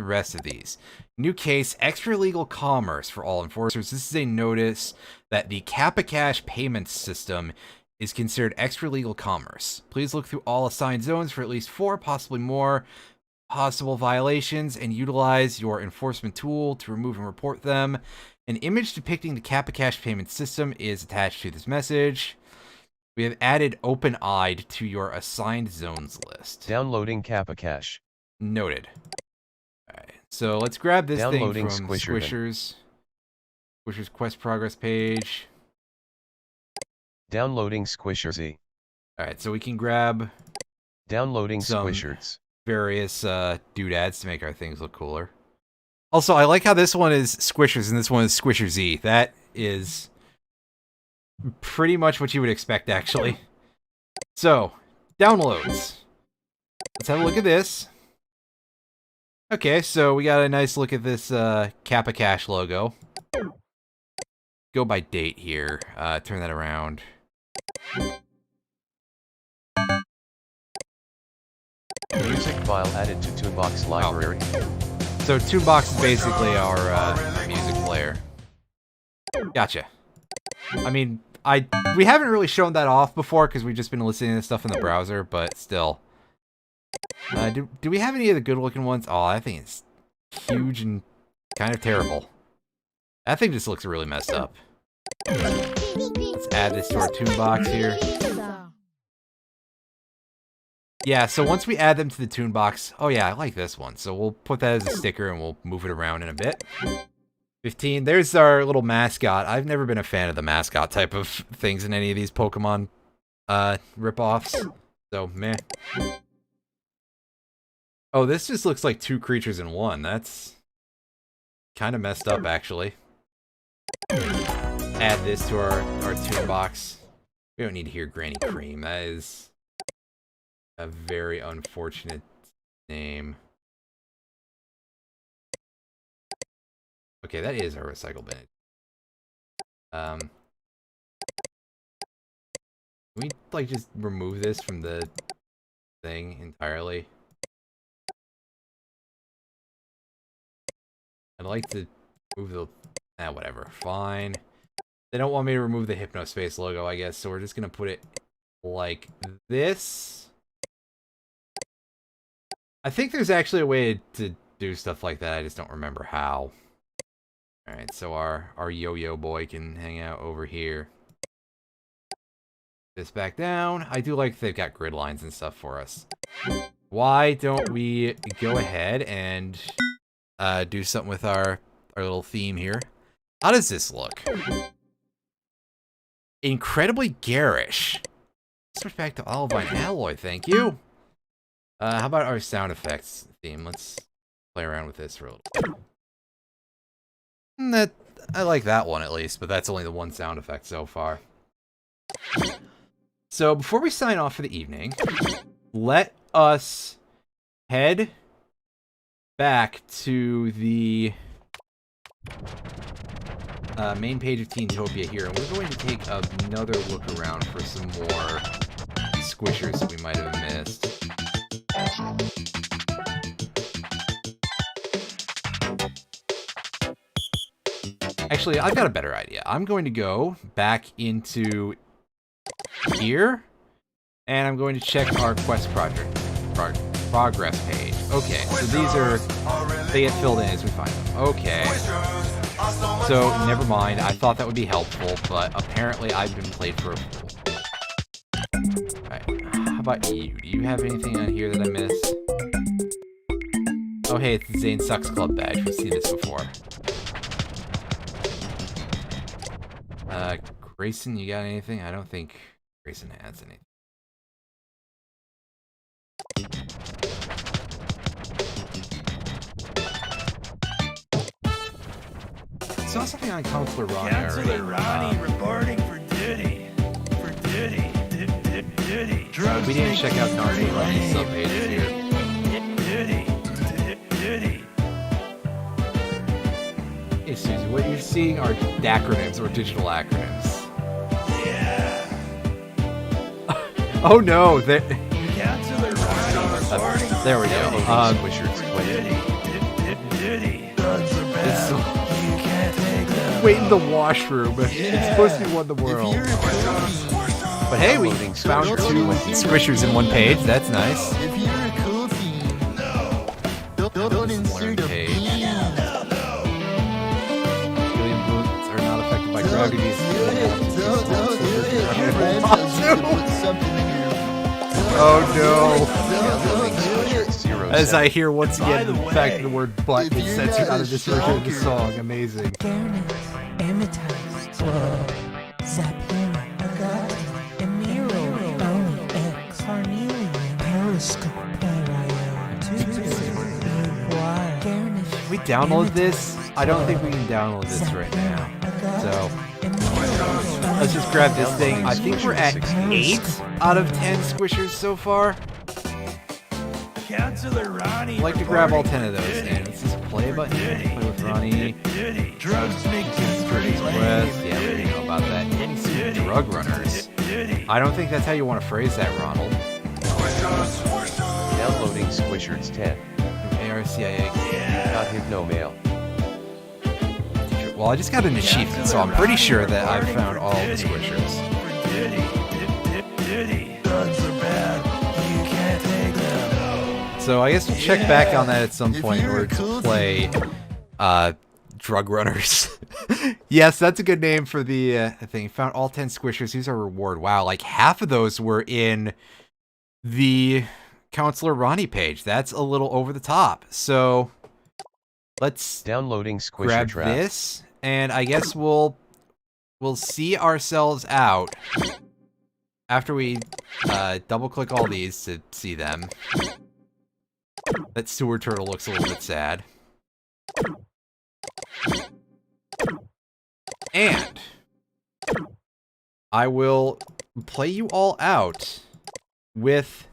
rest of these. New case, extra legal commerce for all enforcers. This is a notice that the Kappa Cash payment system is considered extra legal commerce. Please look through all assigned zones for at least 4, possibly more, possible violations and utilize your enforcement tool to remove and report them. An image depicting the Kappa Cash payment system is attached to this message. We have added open-eyed to your assigned zones list. Downloading Kappa Cash. Noted. Alright, so let's grab this Downloading thing from Squisher's quest progress page. Downloading Squisherzy. Alright, so we can grab Downloading some Squishers. various doodads to make our things look cooler. Also, I like how this one is Squishers and this one is Squisherzy. That is pretty much what you would expect, actually. So, downloads. Let's have a look at this. Okay, so we got a nice look at this Kappa Cash logo. Go by date here. Turn that around. Music file added to Toonbox library. So Toonbox is basically our music player. Gotcha. I mean, we haven't really shown that off before because we've just been listening to stuff in the browser, but still. Do we have any of the good-looking ones? Oh, I think it's huge and kind of terrible. That thing just looks really messed up. Let's add this to our Toonbox here. Yeah, so once we add them to the Toonbox... Oh yeah, I like this one. So we'll put that as a sticker and we'll move it around in a bit. 15. There's our little mascot. I've never been a fan of the mascot type of things in any of these Pokemon rip-offs. So, meh. Oh, this just looks like 2 creatures in one. That's kind of messed up, actually. Add this to our Toonbox. We don't need to hear Granny Cream. That is a very unfortunate name. Okay, that is our recycle bin. Can we, like, just remove this from the thing entirely? I'd like to move the... whatever. Fine. They don't want me to remove the Hypnospace logo, I guess, so we're just gonna put it like this. I think there's actually a way to do stuff like that, I just don't remember how. Alright, so our yo-yo boy can hang out over here. This back down. I do like they've got grid lines and stuff for us. Why don't we go ahead and do something with our little theme here? How does this look? Incredibly garish. Switch back to Olivine Alloy, thank you. How about our sound effects theme? Let's play around with this for a little bit. I like that one at least, but that's only the one sound effect so far. So before we sign off for the evening, let us head back to the main page of Teentopia here, and we're going to take another look around for some more squishers that we might have missed. Actually, I've got a better idea. I'm going to go back into here, and I'm going to check our quest progress page. Okay, so they get filled in as we find them. Okay. So, never mind. I thought that would be helpful, but apparently I've been played for a fool. Alright, how about you? Do you have anything on here that I missed? Oh hey, it's the Zane Sucks Club badge. We've seen this before. Grayson, you got anything? I don't think Grayson has anything. I saw something on Counselor Ronnie already. Counselor Ronnie reporting for duty. For duty. Duty. Drugs We didn't check out Counselor Ronnie's subpages here. Duty. Susie. What you're seeing are acronyms or digital acronyms. Yeah. Oh no! Counselor Ronnie. There we go. Squishers 20. Diddy. Drugs are bad. You can't take them. Wait in the washroom. It's supposed to be one in the world. But hey, we Downloading found Squishers 2 20. squishers in one page. That's nice. If you're a cool teen, don't insert a page. pin. Helium balloons are not affected by gravity. Don't do it. Your friend tells you to put something in your Oh Zero no! As I 7. hear once again By the the fact way, the word butt if is you're censored not out a of this version of the stalker- song. Amazing. Amethyst, Sapphire, Agate, Emerald, Onyx, Carnelian, Periscope, Can we download this? I don't think we can download this right now. So let's just grab this thing. I think we're at 8 out of 10 squishers so far. Counselor Ronnie. I'd like to grab all 10 of those. And let's just play a button. Play with Ronnie. Diddy. Drugs make you pretty Quest. Yeah, we didn't know about that. Instant drug runners. Diddy. I don't think that's how you want to phrase that, Ronald. Downloading Squishers 10. ARCIA. Got Hypnomail. Well, I just got an achievement, so I'm pretty sure that I've found all the squishers. Diddy. Drugs are bad. You can't take them. So I guess we'll check back on that at some point in order to play Drug Runners. Yes, that's a good name for the thing. Found all 10 squishers. Here's our reward. Wow, like half of those were in the Counselor Ronnie page. That's a little over the top. So let's Downloading Squisher grab Trap. this, and I guess we'll see ourselves out after we double click all these to see them. That sewer turtle looks a little bit sad. And I will play you all out with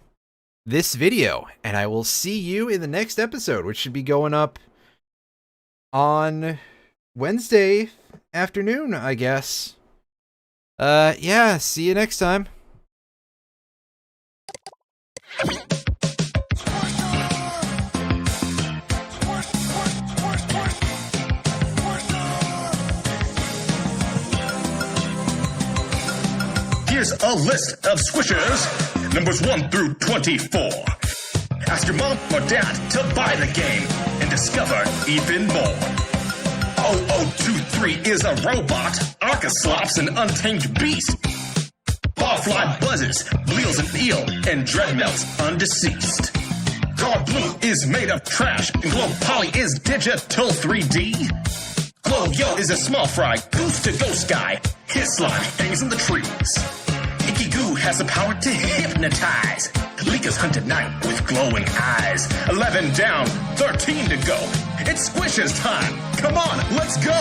this video, and I will see you in the next episode, which should be going up on Wednesday afternoon, I guess. Yeah, see you next time. Here's a list of squishers, numbers 1 through 24. Ask your mom or dad to buy the game and discover even more. 0023 is a robot, Arcoslops an untamed beast. Barfly buzzes, Bleals an eel, and Dreadmelt's undeceased. Guard Blue is made of trash, and Glow Poly is digital 3D. Glow Yo is a small fry, goose to ghost guy. His slime hangs in the trees. Icky Goo has the power to hypnotize. Leakers hunt at night with glowing eyes. 11 down, 13 to go. It's Squishers time. Come on, let's go.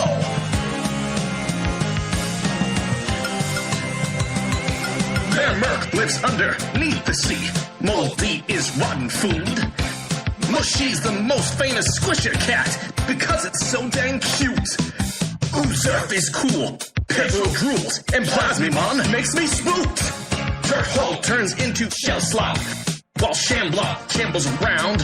Bear Merc lives underneath the sea. Moldy is rotten food. Mushy's the most famous Squisher cat because it's so dang cute. Oozurf is cool. Pedro drools, and Plasmimon makes me spooked. Dirthole turns into shell slop, while Shamblock shambles around.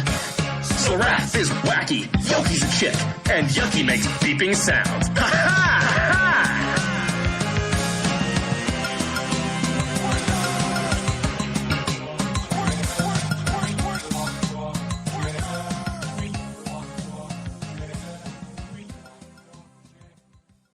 Slorath is wacky, Yoki's a chick, and Yucky makes beeping sounds. Ha ha!